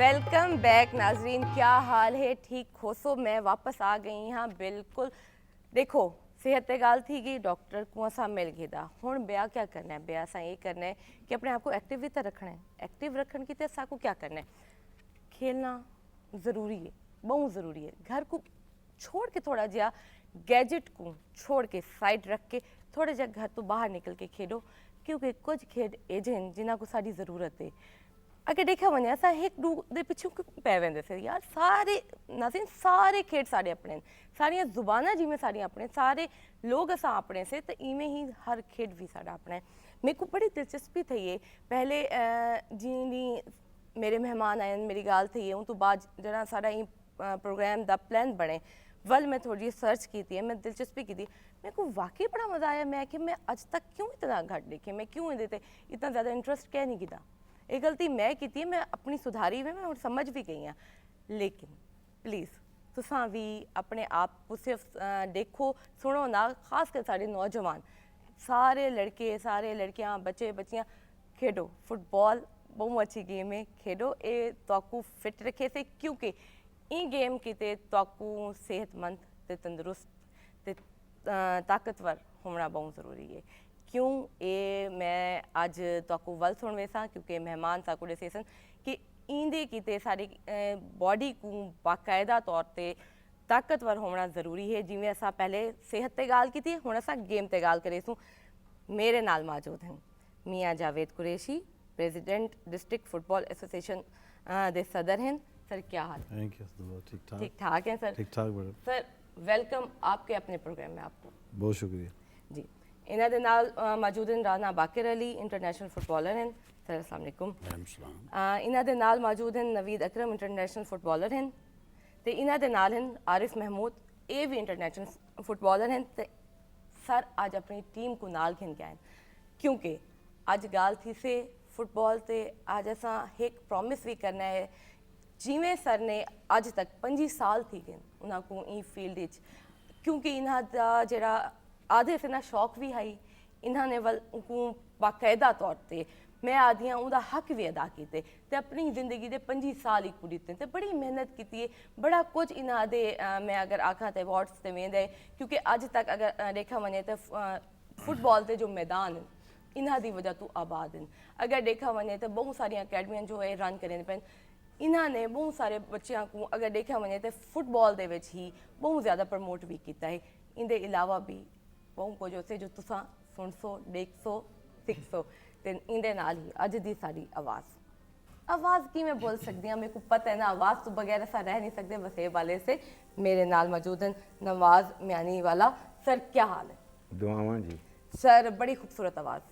Welcome back नाजरीन, क्या हाल है? ठीक हो? सो मैं वापस आ गई हाँ बिल्कुल। देखो सेहत ते गाल थी कि डॉक्टर को असा मिल गया हूँ ब्या क्या करना है? ब्या असा ये करना है कि अपने आप को एक्टिव भी तो रखना है। एक्टिव रखने की असा को क्या करना है? खेलना ज़रूरी है, बहुत ज़रूरी है। घर को छोड़ के थोड़ा जहा गैजेट को छोड़ के साइड रख के थोड़ा जहा घर तो बाहर निकल के खेडो, क्योंकि कुछ खेड एजें जिन्हों को साड़ी ज़रूरत है। अगर देखा वे अस एक दू के पिछू पै वेंदे से यार, सारे नाज़रीन सारे खेड साढ़े अपने, सारिया जुबाना जिमें साड़ियाँ अपने, सारे लोग असा अपने से, तो इवें ही हर खेड भी साड़ा अपना है। मेरे को बड़ी दिलचस्पी थी है पहले जी मेरे मेहमान आए, मेरी गाल थी है तो बाद जरा सारा प्रोग्राम का प्लान बने वल मैं थोड़ी सर्च की थी, मैं दिलचस्पी की थी। मेरे को वाकई बड़ा मज़ा आया। मैं कि मैं अज तक क्यों इतना घट देखे, मैं क्यों इधर इतना ज़्यादा इंटरेस्ट क्या नहीं किया। एक गलती मैं की थी, मैं अपनी सुधारी में मैं समझ भी गई हाँ। लेकिन प्लीज़ तुसा भी अपने आप को सिर्फ देखो सुनो ना, खास कर सारे नौजवान, सारे लड़के सारे लड़कियां बच्चे बच्चियां खेडो फुटबॉल, बहुत अच्छी गेम है। खेडो ये तो फिट रखे से, क्योंकि ई गेम किते तो सेहतमंद ते तंदुरुस्त ते ताकतवर होना बहुत ज़रूरी है। क्यों ये मैं अज तो वल सुन वेसा, क्योंकि मेहमान साकू दसे सन कि ईंदे किते सारी बॉडी को बाकायदा तौर पर ताकतवर होना ज़रूरी है। जिमें असा पहले सेहत ते गाल की थी, हुण असा गेम ते गाल करे सूँ। मेरे नाल मौजूद हैं मियाँ Javed Qureshi, president district football association दे सदर हैं। सर क्या हाल? Thank you. ठीक ठाक। ठीक ठाक है सर? ठीक ठाक मैडम। सर वेलकम आपके अपने प्रोग्राम में, आपको बहुत शुक्रिया जी। इन्हों के नाल मौजूद हैं राना बाकिर अली, इंटरनेशनल फुटबॉलर हैं। सर अस्सलाम वालेकुम। इन्हों के नाल मौजूद हैं नवीद अकरम, इंटरनेशनल फुटबॉलर हैं। तो इन्हों के नाल हैं आरिफ महमूद, ये भी इंटरनेशनल फुटबॉलर हैं। तो सर अज अपनी टीम को नाल घिन के आए, क्योंकि अज गाल थी से फुटबॉल से अज असा एक प्रॉमिस भी करना है। जिमें सर ने अज तक 25 साल थी गए उन्होंने ई फील्ड, क्योंकि इन्हों का जरा आधे से ना शौक भी है, इन्होंने वल बाकायदा तौर पर मैं आदि हाँ उनका हक भी अदा किए, तो अपनी जिंदगी के 25 साल ही दिते, तो बड़ी मेहनत की, बड़ा कुछ इन्हों दे मैं अगर आखा तो अवार्ड्स से वेंद है। क्योंकि अज तक अगर देखा वे तो फुटबॉल के जो मैदान हैं इन्हों की वजह तो आबाद हैं। अगर देखा वे तो बहुत सारिया अकेडमियां जो है रन करें पैन, इन्होंने बहुत सारे बच्चों को अगर देखा वे तो फुटबॉल के ही बहुत ज़्यादा प्रमोट भी किया है। इनके अलावा भी बहुत कुछ उसे जो तुसा सुन सो, देख सो, सीख सो। तो इंदे नाल ही अज की साड़ी आवाज़ की मैं बोल सकती हाँ, मेरे को पता है ना आवाज़ तो बगैर ऐसा रह नहीं सकते। वसेब वाले से मेरे नाल मौजूद हैं नवाज म्यानी वाला। सर क्या हाल है? दुआवा जी। सर बड़ी खूबसूरत आवाज़,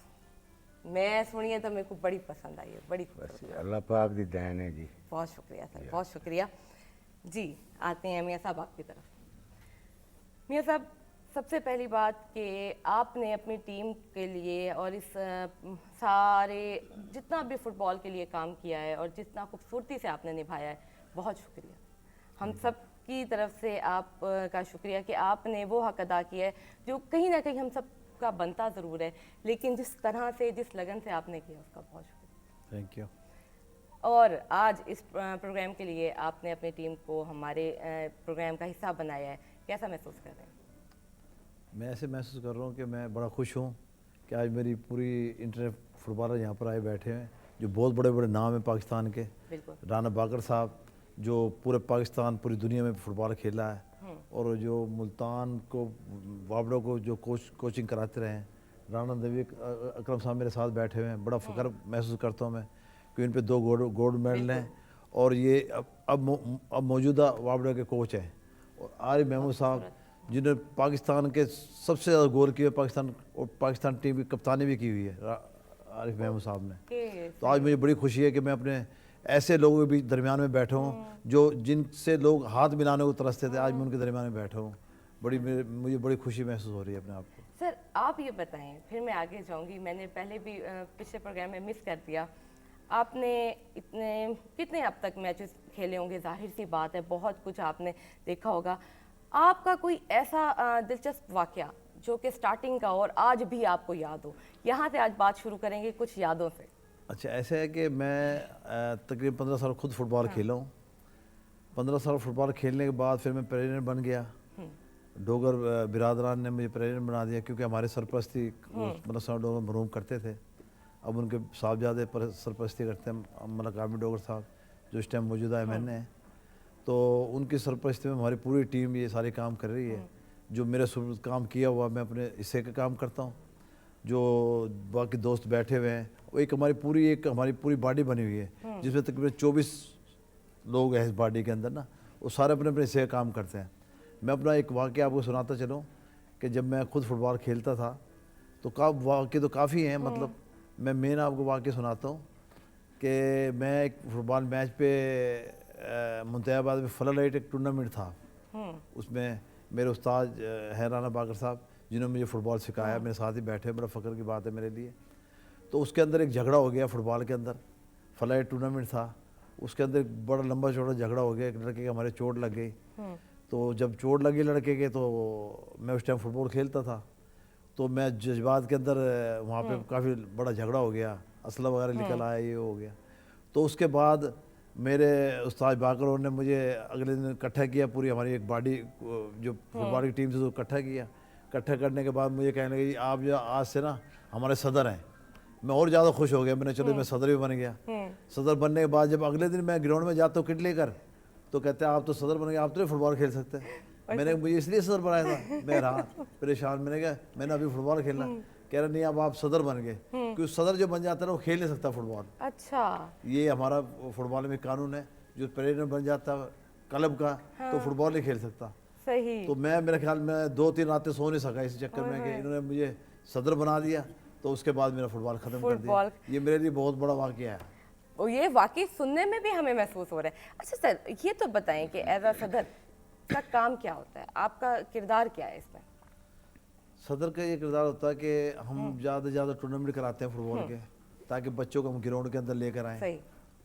मैं सुनी है तो मेरे को बड़ी पसंद आई है, बड़ी खूबसूरत। अल्लाह पाक दी देन है जी। बहुत शुक्रिया सर, बहुत शुक्रिया जी। आते हैं मियाँ साहब आपकी तरफ। मियाँ साहब सबसे पहली बात कि आपने अपनी टीम के लिए और इस सारे जितना भी फुटबॉल के लिए काम किया है और जितना खूबसूरती से आपने निभाया है, बहुत शुक्रिया। हम सब की तरफ से आप का शुक्रिया कि आपने वो हक अदा किया है जो कहीं ना कहीं हम सब का बनता ज़रूर है, लेकिन जिस तरह से जिस लगन से आपने किया उसका बहुत शुक्रिया। Thank you. और आज इस प्रोग्राम के लिए आपने अपनी टीम को हमारे प्रोग्राम का हिस्सा बनाया है, कैसा महसूस कर रहे हैं? मैं ऐसे महसूस कर रहा हूँ कि मैं बड़ा खुश हूँ कि आज मेरी पूरी इंटरनेट फुटबॉलर यहाँ पर आए बैठे हैं जो बहुत बड़े बड़े नाम हैं पाकिस्तान के। राना बाकर साहब जो पूरे पाकिस्तान पूरी दुनिया में फुटबॉल खेला है, और जो मुल्तान को वाबड़ों को जो कोचिंग कराते रहे हैं, राना नवी अकरम साहब मेरे साथ बैठे हुए हैं। बड़ा फ़ख्र महसूस करता हूँ मैं कि इन पे 2 गोल्ड मेडल हैं, और ये अब मौजूदा वाबड़ों के कोच हैं। और आरिफ महमूद साहब जिन्होंने पाकिस्तान के सबसे ज़्यादा गोल किए पाकिस्तान, और पाकिस्तान टीम की कप्तानी भी की हुई है आरिफ महमूद साहब ने। तो आज मुझे बड़ी खुशी है कि मैं अपने ऐसे लोगों के भी दरमियान में बैठा हूँ जो जिनसे लोग हाथ मिलाने को तरसते थे, आज मैं उनके दरमियान में बैठा हूँ। मुझे बड़ी खुशी महसूस हो रही है अपने आप को। सर आप ये बताएं, फिर मैं आगे जाऊँगी। मैंने पहले भी पिछले प्रोग्राम में मिस कर दिया, आपने इतने कितने अब तक मैचेस खेले होंगे, जाहिर सी बात है बहुत कुछ आपने देखा होगा। आपका कोई ऐसा दिलचस्प वाक़या जो कि स्टार्टिंग का और आज भी आपको याद हो? यहाँ से आज बात शुरू करेंगे कुछ यादों से। अच्छा, ऐसे है कि मैं तकरीबन 15 साल खुद फुटबॉल खेला हूँ। 15 साल फुटबॉल खेलने के बाद फिर मैं प्रेसिडेंट बन गया। डोगर बिरादरान ने मुझे प्रेसिडेंट बना दिया, क्योंकि हमारे सरपरस्ती मतलब साहब डोगर मरहूम करते थे। अब उनके साहबजादे पर सरपरस्ती करते हैं, मतलब कामिल डोगर साहब जो इस टाइम मौजूदा MN है। तो उनकी सरपरस्ती में हमारी पूरी टीम ये सारे काम कर रही है। जो मेरे काम किया हुआ मैं अपने हिस्से का काम करता हूँ। जो बाकी दोस्त बैठे हुए हैं, वो एक हमारी पूरी बॉडी बनी हुई है, जिसमें तकरीबन 24 लोग हैं इस बॉडी के अंदर ना। वो सारे अपने अपने हिस्से का काम करते हैं। मैं अपना एक वाक़या आपको सुनाता चलूँ कि जब मैं खुद फुटबॉल खेलता था तो वाक़ये तो काफ़ी हैं, मतलब मैं मेन आपको वाक़या सुनाता हूँ कि मैं एक फुटबॉल मैच पे मुंतैबाद में फलालाइट एक टूर्नामेंट था। उसमें मेरे उस्ताद हैं राना बाकर साहब, जिन्होंने मुझे फ़ुटबॉल सिखाया, मेरे साथ ही बैठे, बड़ा फ़ख्र की बात है मेरे लिए। तो उसके अंदर एक झगड़ा हो गया फुटबॉल के अंदर। फलाइट टूर्नामेंट था, उसके अंदर एक बड़ा लंबा चौड़ा झगड़ा हो गया। एक लड़के के हमारे चोट लग गई। तो जब चोट लगी लड़के के, तो मैं उस टाइम फुटबॉल खेलता था, तो मैं जज्बात के अंदर वहाँ पे काफ़ी बड़ा झगड़ा हो गया, असला वगैरह निकल आया, ये हो गया। तो उसके बाद मेरे उस्ताद बाकर ने मुझे अगले दिन इकट्ठा किया, पूरी हमारी एक बॉडी जो फुटबॉल की टीम से, तो इकट्ठा किया। इकट्ठा करने के बाद मुझे कहने लगे, आप जो आज से ना हमारे सदर हैं। मैं और ज़्यादा खुश हो गया, मैंने चलो मैं सदर भी बन गया। सदर बनने के बाद जब अगले दिन मैं ग्राउंड में जाता हूँ किट लेकर, तो कहते हैं आप तो सदर बन गए, आप तो नहीं फुटबॉल खेल सकते। मैंने मुझे इसलिए सदर बनाया था, मैं रहा परेशान। मैंने कहा मैंने अभी फुटबॉल खेलना। कह रहा नहीं, अब आप सदर बन गए, क्योंकि सदर जो बन जाता है ना वो खेल नहीं सकता फुटबॉल। अच्छा, ये हमारा फुटबॉल में कानून है, जो प्रेसिडेंट बन जाता है क्लब का, तो फुटबॉल नहीं खेल सकता। सही। तो मैं, मेरे ख्याल में 2-3 रातें सो नहीं सका इस चक्कर में कि इन्होंने मुझे सदर बना दिया। तो उसके बाद मेरा फुटबॉल ख़त्म कर दिया। ये मेरे लिए बहुत बड़ा वाक़या है। और ये वाकई सुनने में भी हमें महसूस हो रहा है। अच्छा सर, ये तो बताएं कि एज अ सदर का काम क्या होता है, आपका किरदार क्या है इसमें? सदर का ये किरदार होता है कि हम ज़्यादा से ज़्यादा टूर्नामेंट कराते हैं फुटबॉल के, ताकि बच्चों को हम ग्राउंड के अंदर लेकर आएँ। सही।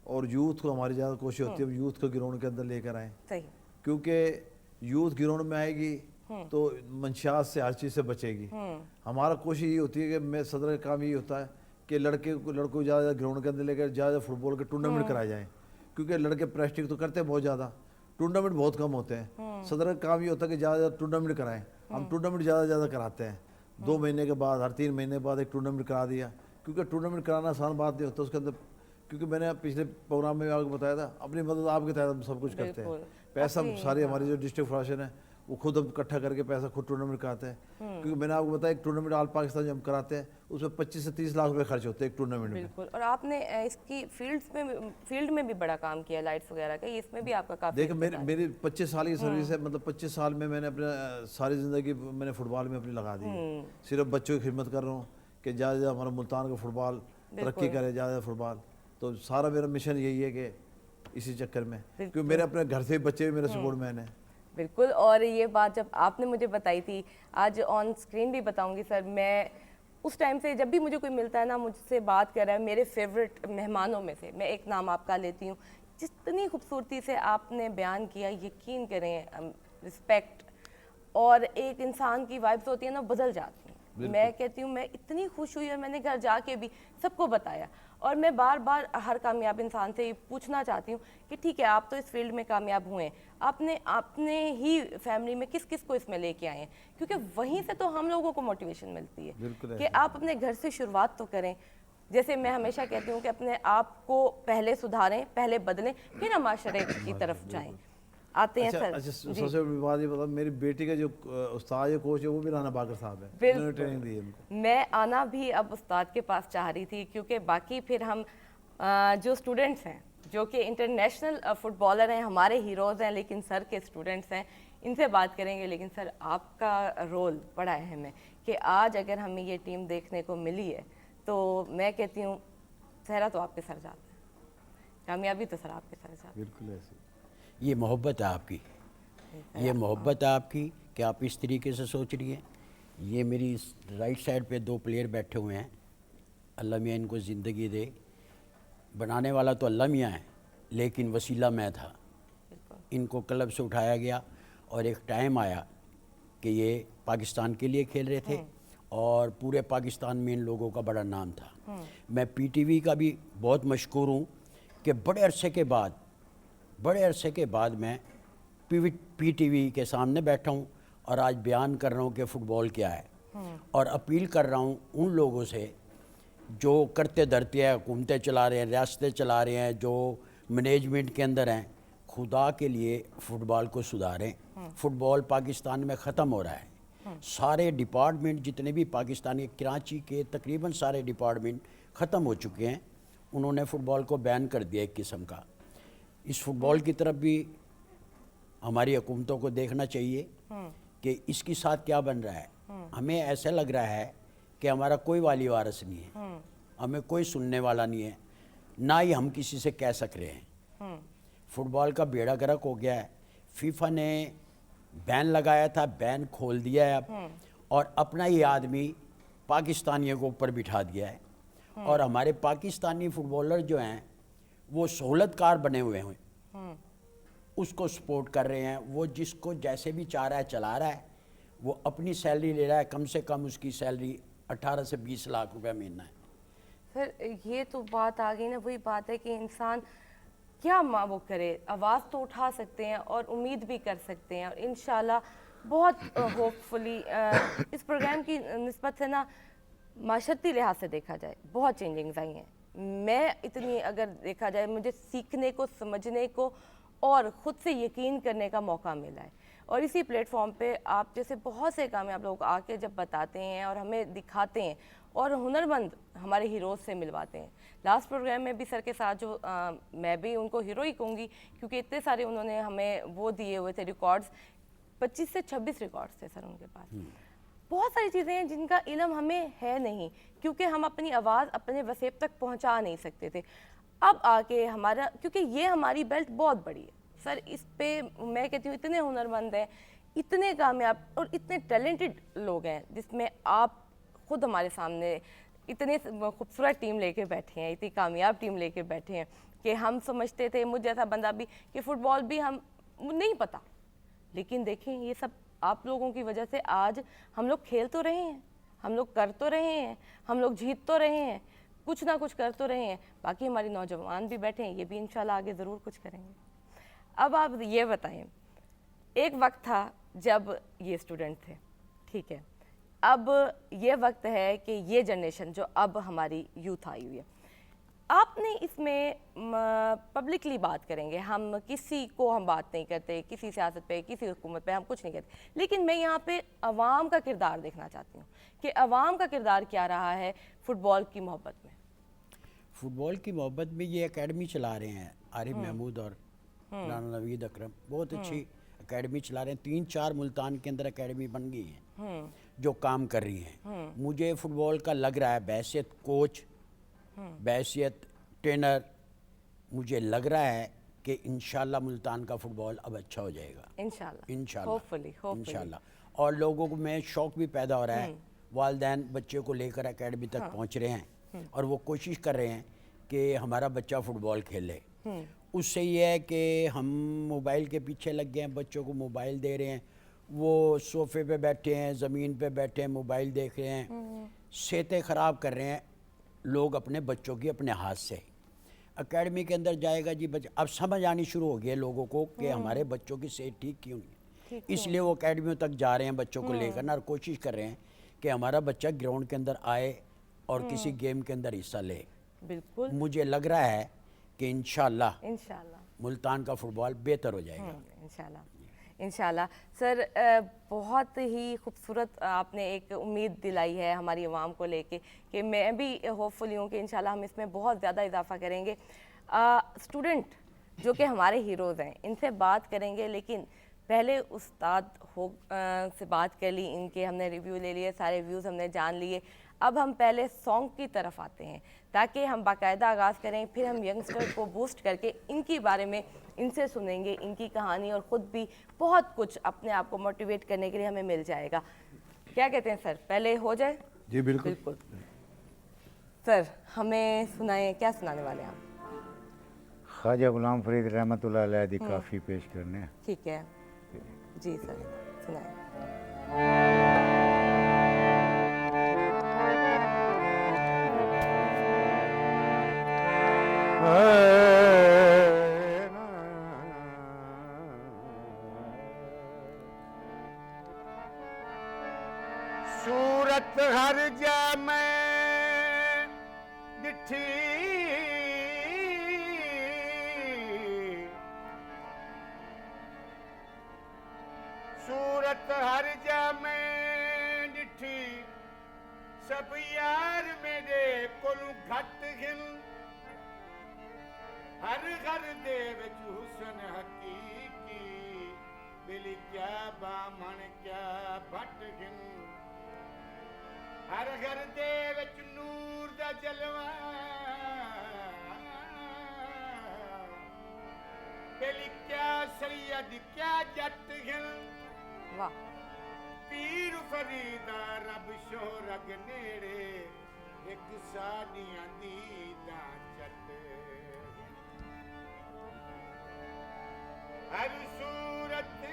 और यूथ को, हमारी ज़्यादा कोशिश होती है हम यूथ को ग्राउंड के अंदर लेकर आएँ, सही। क्योंकि यूथ ग्राउंड में आएगी तो मंशियात से, हर चीज़ से बचेगी। हमारा कोशिश ये होती है कि मैं सदर का काम ये होता है कि लड़कों को ज़्यादा ग्राउंड के अंदर लेकर ज़्यादा फुटबॉल के टूर्नामेंट कराए जाएँ, क्योंकि लड़के प्रैक्टिस तो करते हैं बहुत ज़्यादा, टूर्नामेंट बहुत कम होते हैं। सदर का काम ये होता है कि ज़्यादा टूर्नामेंट कराएं। हम टूर्नामेंट ज़्यादा कराते हैं। 2 महीने के बाद, हर 3 महीने बाद एक टूर्नामेंट करा दिया, क्योंकि टूर्नामेंट कराना आसान बात नहीं होता। उसके अंदर, क्योंकि मैंने पिछले प्रोग्राम में आपको बताया था, अपनी मदद आपके तहत हम सब कुछ करते हैं। पैसा सारी हमारी जो डिस्ट्रिक्ट फेडरेशन है वो खुद हम इकट्ठा करके पैसा खुद टूर्नामेंट कराते हैं। क्योंकि मैंने आपको बताया, एक टूर्नामेंट ऑल पाकिस्तान जो हम कराते हैं उसमें 25 से 30 लाख रुपए खर्च होते हैं एक टूर्नामेंट में। बिल्कुल। और आपने इसकी फील्ड में भी बड़ा काम किया, लाइट्स वगैरह का, इसमें भी आपका काफी। देखिए मेरी 25 साल की सर्विस है, मतलब 25 साल में मैंने अपने सारी ज़िंदगी मैंने फुटबॉल में अपनी लगा दी है। सिर्फ बच्चों की खिदमत कर रहा हूँ कि ज़्यादा से ज़्यादा हमारा मुल्तान का फुटबॉल तरक्की करे, ज़्यादा फुटबॉल। तो सारा मेरा मिशन यही है कि इसी चक्कर में, क्योंकि मेरे अपने घर से बच्चे भी मेरे सपोर्ट मैन है। बिल्कुल। और ये बात जब आपने मुझे बताई थी, आज ऑन स्क्रीन भी बताऊंगी सर, मैं उस टाइम से जब भी मुझे कोई मिलता है ना, मुझसे बात कर रहा है, मेरे फेवरेट मेहमानों में से मैं एक नाम आपका लेती हूँ। जितनी खूबसूरती से आपने बयान किया, यकीन करें, रिस्पेक्ट और एक इंसान की वाइब्स होती है ना, बदल जाती हैं। मैं कहती हूँ, मैं इतनी खुश हुई और मैंने घर जाके भी सबको बताया। और मैं बार बार हर कामयाब इंसान से ये पूछना चाहती हूँ कि ठीक है, आप तो इस फील्ड में कामयाब हुए, आपने ही फैमिली में किस किस को इसमें लेके आए हैं, क्योंकि वहीं से तो हम लोगों को मोटिवेशन मिलती है कि आप अपने घर से शुरुआत तो करें। जैसे मैं हमेशा कहती हूँ कि अपने आप को पहले सुधारें, पहले बदलें, फिर हम माशरे की तरफ जाएं। आते हैं सर। अच्छा, सबसे बड़ी बात ये बता, मेरी बेटी का जो उस्ताद या कोच है वो भी राना बाकर साहब है, उन्होंने ट्रेनिंग दी है हमको। मैं आना भी अब उस्ताद के पास चाह रही थी, क्योंकि बाकी फिर हम जो स्टूडेंट्स हैं, जो कि इंटरनेशनल फुटबॉलर हैं, हमारे हीरोज़ हैं, लेकिन सर के स्टूडेंट्स हैं, इनसे बात करेंगे। लेकिन सर, आपका रोल बड़ा अहम है कि आज अगर हमें ये टीम देखने को मिली है, तो मैं कहती हूँ सहरा तो आपके सर जाता है, कामयाबी तो सर आपके सर जाता है। बिल्कुल ऐसे। ये मोहब्बत है आपकी, ये मोहब्बत है आपकी कि आप इस तरीके से सोच रही हैं। ये मेरी राइट साइड पे 2 प्लेयर बैठे हुए हैं, अल्लाह मियाँ इनको ज़िंदगी दे। बनाने वाला तो अल्लाह मियाँ है, लेकिन वसीला मैं था। इनको क्लब से उठाया गया और एक टाइम आया कि ये पाकिस्तान के लिए खेल रहे थे और पूरे पाकिस्तान में इन लोगों का बड़ा नाम था। मैं पीटीवी का भी बहुत मशकूर हूँ कि बड़े अरसे के बाद मैं पीटीवी के सामने बैठा हूँ और आज बयान कर रहा हूँ कि फ़ुटबॉल क्या है, और अपील कर रहा हूँ उन लोगों से जो करते धरते हैं, हुकूमतें चला रहे हैं, रियासतें चला रहे हैं, जो मैनेजमेंट के अंदर हैं, खुदा के लिए फ़ुटबॉल को सुधारें। फ़ुटबॉल पाकिस्तान में ख़त्म हो रहा है। सारे डिपार्टमेंट जितने भी पाकिस्तानी, कराची के तकरीबन सारे डिपार्टमेंट ख़त्म हो चुके हैं। उन्होंने फ़ुटबॉल को बैन कर दिया एक किस्म का। इस फ़ुटबॉल की तरफ भी हमारी हुकूमतों को देखना चाहिए कि इसके साथ क्या बन रहा है। हमें ऐसा लग रहा है कि हमारा कोई वाली वारिस नहीं है, हमें कोई सुनने वाला नहीं है, ना ही हम किसी से कह सक रहे हैं। फ़ुटबॉल का बेड़ा गर्क हो गया है। फीफा ने बैन लगाया था, बैन खोल दिया है अब, और अपना ही आदमी पाकिस्तानियों को ऊपर बिठा दिया है। और हमारे पाकिस्तानी फुटबॉलर जो हैं वो सहूलतकार बने हुए हैं, उसको सपोर्ट कर रहे हैं। वो जिसको जैसे भी चाह रहा है चला रहा है। वो अपनी सैलरी ले रहा है, कम से कम उसकी सैलरी 18 से 20 लाख रुपए महीना है। सर ये तो बात आ गई ना, वही बात है कि इंसान क्या वो करे, आवाज़ तो उठा सकते हैं और उम्मीद भी कर सकते हैं। और इंशाल्लाह बहुत होपफुली इस प्रोग्राम की निस्बत से ना माशरती लिहाज से देखा जाए बहुत चेंजिंग्स आई हैं। मैं इतनी अगर देखा जाए मुझे सीखने को, समझने को और ख़ुद से यकीन करने का मौका मिला है। और इसी प्लेटफॉर्म पे आप जैसे बहुत से कामयाब लोग आके जब बताते हैं और हमें दिखाते हैं और हुनरमंद हमारे हीरोज़ से मिलवाते हैं। लास्ट प्रोग्राम में भी सर के साथ जो मैं भी उनको हीरो ही कहूँगी, क्योंकि इतने सारे उन्होंने हमें वो दिए हुए थे रिकॉर्ड्स, 25 से 26 रिकॉर्ड्स थे सर उनके पास। बहुत सारी चीज़ें हैं जिनका इल्म हमें है नहीं, क्योंकि हम अपनी आवाज़ अपने वसेब तक पहुंचा नहीं सकते थे। अब आके हमारा, क्योंकि ये हमारी बेल्ट बहुत बड़ी है सर, इस पे मैं कहती हूँ इतने हुनरमंद हैं, इतने कामयाब और इतने टैलेंटेड लोग हैं, जिसमें आप खुद हमारे सामने इतने खूबसूरत टीम लेके बैठे हैं, इतनी कामयाब टीम लेके बैठे हैं कि हम समझते थे, मुझ जैसा बंदा भी, कि फ़ुटबॉल भी हम नहीं पता, लेकिन देखें ये सब आप लोगों की वजह से आज हम लोग खेल तो रहे हैं, हम लोग कर तो रहे हैं, हम लोग जीत तो रहे हैं, कुछ ना कुछ कर तो रहे हैं। बाकी हमारे नौजवान भी बैठे हैं, ये भी इंशाल्लाह आगे ज़रूर कुछ करेंगे। अब आप ये बताएं, एक वक्त था जब ये स्टूडेंट थे, ठीक है, अब ये वक्त है कि ये जनरेशन जो अब हमारी यूथ आई हुई है, आपने इसमें पब्लिकली बात करेंगे, हम किसी को हम बात नहीं करते, किसी सियासत पे, किसी हुकूमत पे हम कुछ नहीं करते, लेकिन मैं यहाँ पे अवाम का किरदार देखना चाहती हूँ कि अवाम का किरदार क्या रहा है फ़ुटबॉल की मोहब्बत में। फ़ुटबॉल की मोहब्बत में ये एकेडमी चला रहे हैं आरिफ महमूद और राना नवीद अकरम, बहुत अच्छी एकेडमी चला रहे हैं। 3-4 मुल्तान के अंदर एकेडमी बन गई हैं जो काम कर रही हैं। मुझे फ़ुटबॉल का लग रहा है बैसियत कोच, बैसियत ट्रेनर, मुझे लग रहा है कि इंशाल्लाह मुल्तान का फ़ुटबॉल अब अच्छा हो जाएगा इंशाल्लाह इंशाल्लाह। और लोगों को में शौक़ भी पैदा हो रहा है, वालिदैन बच्चे को लेकर एकेडमी तक पहुंच रहे हैं और वो कोशिश कर रहे हैं कि हमारा बच्चा फ़ुटबॉल खेले। उससे ये है कि हम मोबाइल के पीछे लग गए हैं, बच्चों को मोबाइल दे रहे हैं, वो सोफ़े पे बैठे हैं, ज़मीन पे बैठे हैं, मोबाइल देख रहे हैं, सेहतें ख़राब कर रहे हैं लोग अपने बच्चों की अपने हाथ से। एकेडमी के अंदर जाएगा जी बच्चा, अब समझ आनी शुरू हो गई है लोगों को कि हमारे बच्चों की सेहत ठीक क्यों नहीं, इसलिए वो एकेडमियों तक जा रहे हैं बच्चों को लेकर ना, और कोशिश कर रहे हैं कि हमारा बच्चा ग्राउंड के अंदर आए और किसी गेम के अंदर हिस्सा ले। बिल्कुल मुझे लग रहा है कि इंशाल्लाह मुल्तान का फ़ुटबॉल बेहतर हो जाएगा इंशाल्लाह। सर बहुत ही खूबसूरत आपने एक उम्मीद दिलाई है हमारी आवाम को लेके कि मैं भी होपफुली हूँ कि इंशाल्लाह हम इसमें बहुत ज़्यादा इजाफा करेंगे। स्टूडेंट जो कि हमारे हीरोज़ हैं, इनसे बात करेंगे, लेकिन पहले उस्ताद से बात कर ली, इनके हमने रिव्यू ले लिए, सारे व्यूज़ हमने जान लिए। अब हम पहले सॉन्ग की तरफ आते हैं ताकि हम बाकायदा आगाज़ करें, फिर हम यंगस्टर को बूस्ट करके इनके बारे में इनसे सुनेंगे, इनकी कहानी, और ख़ुद भी बहुत कुछ अपने आप को मोटिवेट करने के लिए हमें मिल जाएगा। क्या कहते हैं सर, पहले हो जाए? जी बिल्कुल। सर हमें सुनाएं, क्या सुनाने वाले हैं आप? ख्वाजा गुलाम फरीद रहमतुल्लाह अलैह दी काफ़ी पेश करने। ठीक है जी सर, सुनाएं। डिठी सूरत हर जा मैं डिठी सब यार मेरे कोलू घट गिन हर घर दे विच हुसन हकीकी बिली क्या बामण क्या भट गिन हर घर दे विच नूर दा जलवा बिली क्या सैयद क्या जट गिन वाह पीर फरीदा रब शोरग नेड़े एक साडियां दी दा चट हर सूरत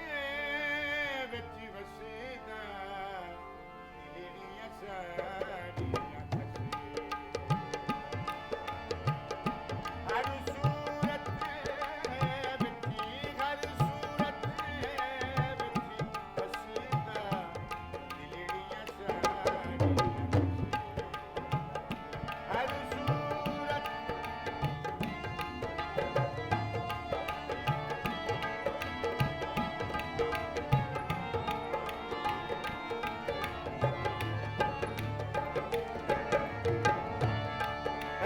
विच वसीदा दिलियां साडियां खसी हर सूरत विच हर सूरत विच वसीदा दिलियां साडियां हर सूरत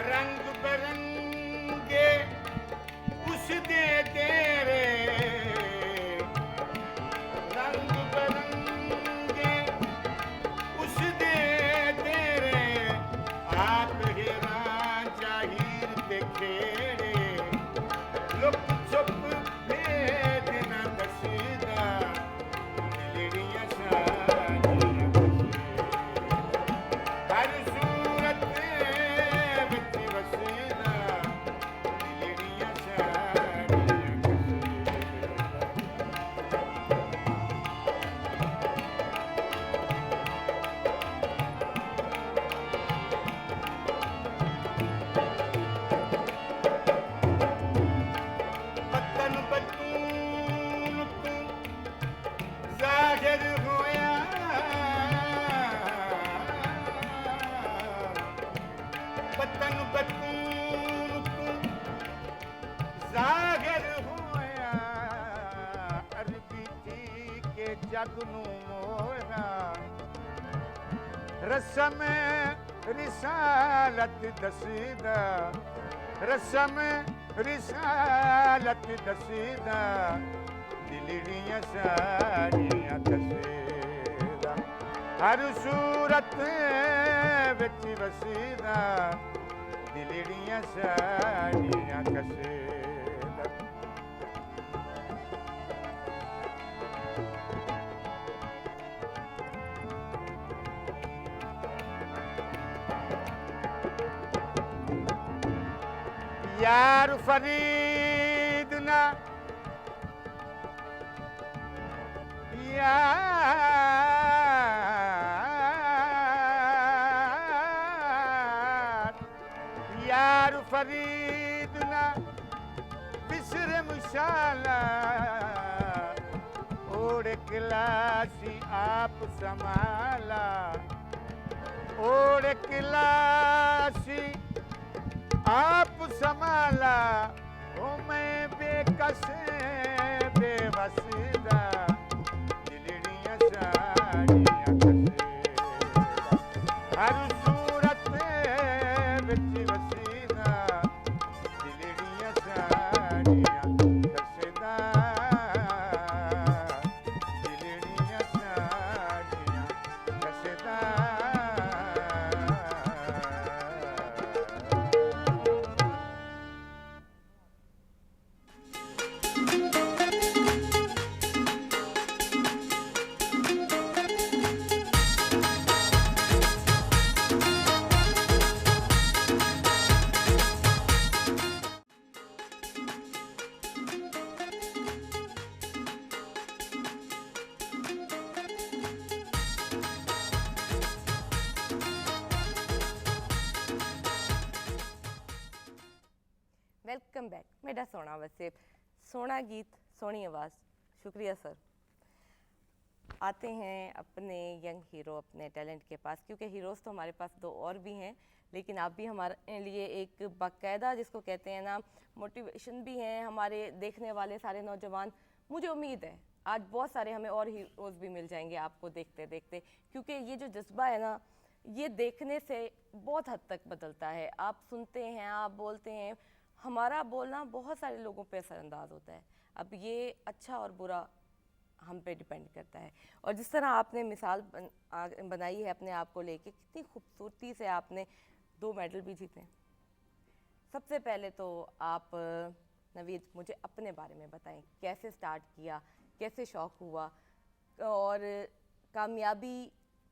रंग बिरंगे उस दे तेरे रंग बिरंगे उस दे तेरे आप हिरान जाहिर ते खेड़े लुक छुप भेद न दसीदा दिलड़ियां साडियां हर सूरत विच वसीदा दिलड़ियां साडियां बतन बतून तू ज़ाहिर होया बतन बतून तू ज़ाहिर होया अरबी थी के जग नू मोया रसम रिसालत दसीदा रसम रिसालत दसीदा दिलड़ियां साडियां दसीदा हर सूरत विच वसीदा दिलड़ियां साडियां कसीदा यार फरीद ना यार फरीद ना बिसर मुशाला ओढ़ किलासी आप संभाला ओढ़ किलासी आप संभाला ओ मैं बेकस बेवसीदा दिलड़ियां साडियां कसीदा हर सूरत विच वसीदा दिलड़ियां साडियां कसीदा दिलड़ियां साडियां कसीदा वेलकम बैक मेरा सोना वसीफ सोना गीत सोनी आवाज़ शुक्रिया सर आते हैं अपने यंग हीरो, अपने टैलेंट के पास, क्योंकि हीरोज़ तो हमारे पास दो और भी हैं, लेकिन आप भी हमारे लिए एक बाकायदा जिसको कहते हैं ना मोटिवेशन भी हैं हमारे देखने वाले सारे नौजवान। मुझे उम्मीद है आज बहुत सारे हमें और हीरोज़ भी मिल जाएंगे आपको देखते देखते, क्योंकि ये जो जज्बा है ना ये देखने से बहुत हद तक बदलता है। आप सुनते हैं, आप बोलते हैं, हमारा बोलना बहुत सारे लोगों पे असरअंदाज होता है। अब ये अच्छा और बुरा हम पे डिपेंड करता है। और जिस तरह आपने मिसाल बनाई है अपने आप को लेके, कितनी खूबसूरती से आपने 2 मेडल भी जीते हैं। सबसे पहले तो आप नवीद मुझे अपने बारे में बताएं, कैसे स्टार्ट किया, कैसे शौक़ हुआ और कामयाबी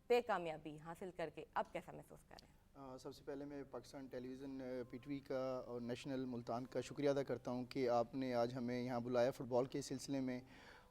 पे कामयाबी हासिल करके अब कैसा महसूस कर रहे हैं? सबसे पहले मैं पाकिस्तान टेलीविज़न पीटीवी का और नेशनल मुल्तान का शुक्रिया अदा करता हूं कि आपने आज हमें यहाँ बुलाया फ़ुटबॉल के सिलसिले में।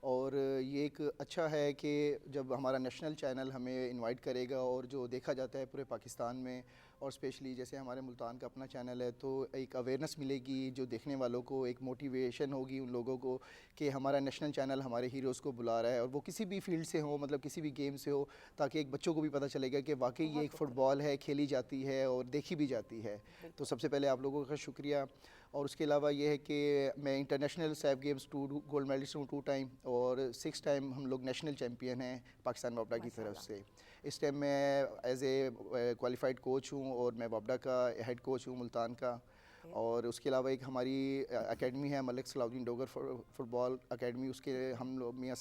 और ये एक अच्छा है कि जब हमारा नेशनल चैनल हमें इनवाइट करेगा और जो देखा जाता है पूरे पाकिस्तान में, और स्पेशली जैसे हमारे मुल्तान का अपना चैनल है, तो एक अवेयरनेस मिलेगी जो देखने वालों को, एक मोटिवेशन होगी उन लोगों को कि हमारा नेशनल चैनल हमारे हीरोज़ को बुला रहा है, और वो किसी भी फील्ड से हो, मतलब किसी भी गेम से हो, ताकि एक बच्चों को भी पता चलेगा कि वाकई ये एक फ़ुटबॉल है, खेली जाती है और देखी भी जाती है। तो सबसे पहले आप लोगों का शुक्रिया। और उसके अलावा ये है कि मैं international SAF games 2 gold medalist हूँ 2 टाइम, और 6 टाइम हम लोग नेशनल चैम्पियन हैं पाकिस्तान वापडा की तरफ से। इस टाइम मैं एज ए क्वालिफाइड कोच हूँ और मैं वापडा का हेड कोच हूँ मुल्तान का। और उसके अलावा एक हमारी एकेडमी है मलिक सलाउद्दीन डोगर फुटबॉल एकेडमी, उसके हम लोग मियाँ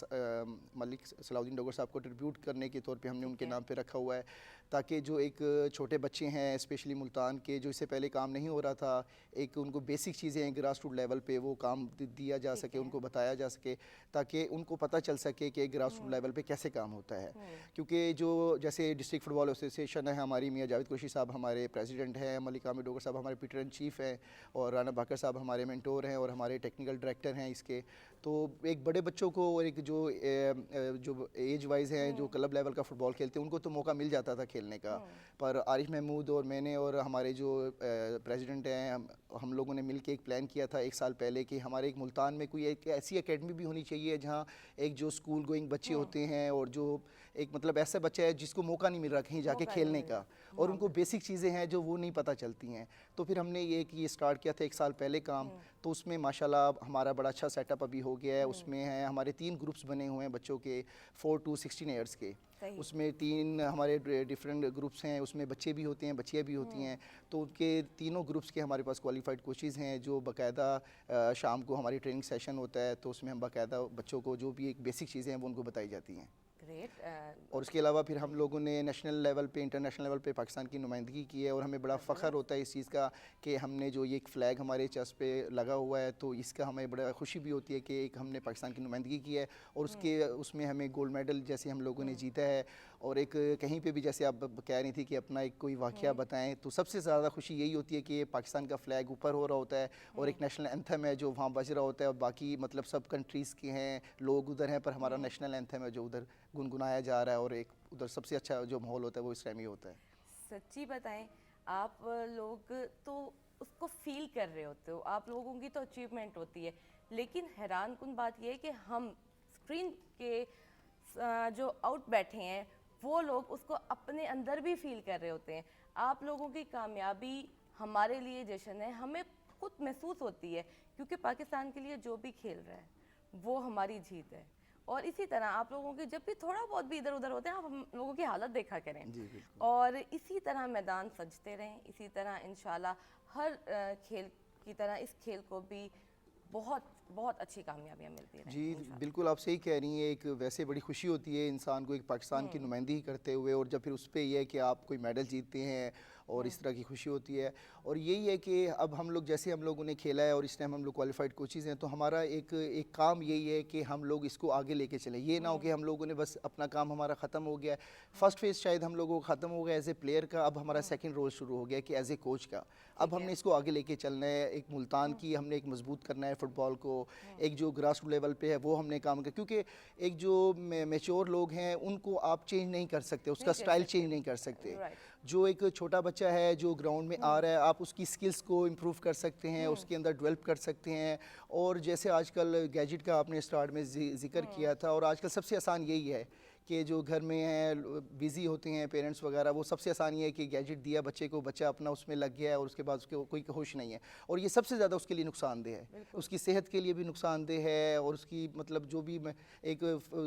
मलिक सलाउद्दीन डोगर साहब को ट्रिब्यूट करने के तौर पे हमने उनके नाम पे रखा हुआ है, ताकि जो एक छोटे बच्चे हैं स्पेशली मुल्तान के, जो इससे पहले काम नहीं हो रहा था, एक उनको बेसिक चीज़ें ग्रास रूट लेवल पे वो काम दिया जा सके, उनको बताया जा सके, ताकि उनको पता चल सके कि ग्रास रूट लेवल पे कैसे काम होता है। क्योंकि जो जैसे डिस्ट्रिक्ट फुटबॉल एसोसिएशन है हमारी, मियाँ जावेद कुरैशी साहब हमारे प्रेसिडेंट हैं, मलिक आमिर डोगर साहब हमारे पीटर इन चीफ़ हैं, और राना बाकर साहब हमारे मेंटोर हैं और हमारे टेक्निकल डायरेक्टर हैं इसके। तो एक बड़े बच्चों को और एक जो एज वाइज हैं, जो क्लब लेवल का फ़ुटबॉल खेलते हैं, उनको तो मौका मिल जाता था खेलने का, पर आरिफ महमूद और मैंने और हमारे जो प्रेसिडेंट हैं, हम लोगों ने मिलकर एक प्लान किया था 1 साल पहले कि हमारे एक मुल्तान में कोई एक ऐसी एकेडमी भी होनी चाहिए जहाँ एक जो स्कूल गोइंग बच्चे होते हैं और जो एक मतलब ऐसा बच्चा है जिसको मौका नहीं मिल रहा कहीं जाके खेलने का, और उनको बेसिक चीज़ें हैं जो वो नहीं पता चलती हैं। तो फिर हमने ये स्टार्ट किया था 1 साल पहले काम। तो उसमें माशाल्लाह हमारा बड़ा अच्छा सेटअप अभी हो गया है। उसमें है हमारे 3 ग्रुप्स बने हुए हैं बच्चों के 4 to 16 ईयर्स के। उसमें 3 हमारे डिफरेंट ग्रुप्स हैं, उसमें बच्चे भी होते हैं, बच्चियाँ भी होती हैं। तो उनके तीनों ग्रुप्स के हमारे पास क्वालिफाइड कोचेज़ हैं, जो बाकायदा शाम को हमारी ट्रेनिंग सेशन होता है, तो उसमें हम बाकायदा बच्चों को जो भी एक बेसिक चीज़ें हैं वो उनको बताई जाती हैं। और उसके अलावा फिर हम लोगों ने नेशनल लेवल पे, इंटरनेशनल लेवल पे पाकिस्तान की नुमाइंदगी की है, और हमें बड़ा फ़ख्र होता है इस चीज़ का कि हमने जो ये एक फ़्लैग हमारे चेस्ट पे लगा हुआ है, तो इसका हमें बड़ा खुशी भी होती है कि एक हमने पाकिस्तान की नुमाइंदगी की है, और उसमें हमें गोल्ड मेडल जैसे हम लोगों ने जीता है। और एक कहीं पे भी जैसे आप कह रही थी कि अपना एक कोई वाक़या बताएं, तो सबसे ज़्यादा खुशी यही होती है कि पाकिस्तान का फ़्लैग ऊपर हो रहा होता है और एक नेशनल एंथम है जो वहाँ बज रहा होता है, और बाकी मतलब सब कंट्रीज़ के हैं लोग उधर हैं, पर हमारा नेशनल एंथम है जो उधर गुनगुनाया जा रहा है, और एक उधर सबसे अच्छा जो माहौल होता है वो इस टाइम ही होता है। सच्ची बताएं, आप लोग तो उसको फील कर रहे होते हो, आप लोगों की तो अचीवमेंट होती है, लेकिन हैरान कुन बात यह है कि हम स्क्रीन के जो आउट बैठे हैं वो लोग उसको अपने अंदर भी फील कर रहे होते हैं। आप लोगों की कामयाबी हमारे लिए जश्न है, हमें खुद महसूस होती है, क्योंकि पाकिस्तान के लिए जो भी खेल रहा है वो हमारी जीत है। और इसी तरह आप लोगों के जब भी थोड़ा बहुत भी इधर उधर होते हैं, आप हम लोगों की हालत देखा करें, और इसी तरह मैदान सजते रहें, इसी तरह इंशाल्लाह हर खेल की तरह इस खेल को भी बहुत बहुत अच्छी कामयाबियाँ मिलती हैं। जी बिल्कुल, आप सही कह रही हैं। एक वैसे बड़ी खुशी होती है इंसान को एक पाकिस्तान की नुमाइंदगी करते हुए, और जब फिर उस पर यह है कि आप कोई मेडल जीतते हैं और इस तरह की खुशी होती है। और यही है कि अब हम लोग जैसे हम लोगों ने खेला है और इस टाइम हम लोग क्वालिफाइड कोचेज़ हैं, तो हमारा एक काम यही है कि हम लोग इसको आगे लेके चलें। ये ना हो कि हम लोगों ने बस अपना काम हमारा ख़त्म हो गया, फर्स्ट फेज़ शायद हम लोगों को ख़त्म हो गया एज ए प्लेयर का, अब हमारा सेकेंड रोल शुरू हो गया कि एज ए कोच का। अब हमने इसको आगे लेके चलना है, एक मुल्तान की हमने एक मजबूत करना है फुटबॉल को, एक जो ग्रास रूट लेवल पे है वो हमने काम किया, क्योंकि एक जो मैच्योर लोग हैं उनको आप चेंज नहीं कर सकते, उसका स्टाइल चेंज नहीं कर सकते। जो एक छोटा बच्चा है जो ग्राउंड में आ रहा है, आप उसकी स्किल्स को इम्प्रूव कर सकते हैं, उसके अंदर डेवलप कर सकते हैं। और जैसे आजकल गैजेट का आपने स्टार्ट में जिक्र किया था, और आजकल सबसे आसान यही है कि जो घर में हैं बिज़ी होते हैं पेरेंट्स वगैरह, वो सबसे आसानी है कि गैजेट दिया बच्चे को, बच्चा अपना उसमें लग गया है और उसके बाद उसके कोई होश नहीं है, और ये सबसे ज़्यादा उसके लिए नुकसानदेह है, उसकी सेहत के लिए भी नुकसानदेह है, और उसकी मतलब जो भी एक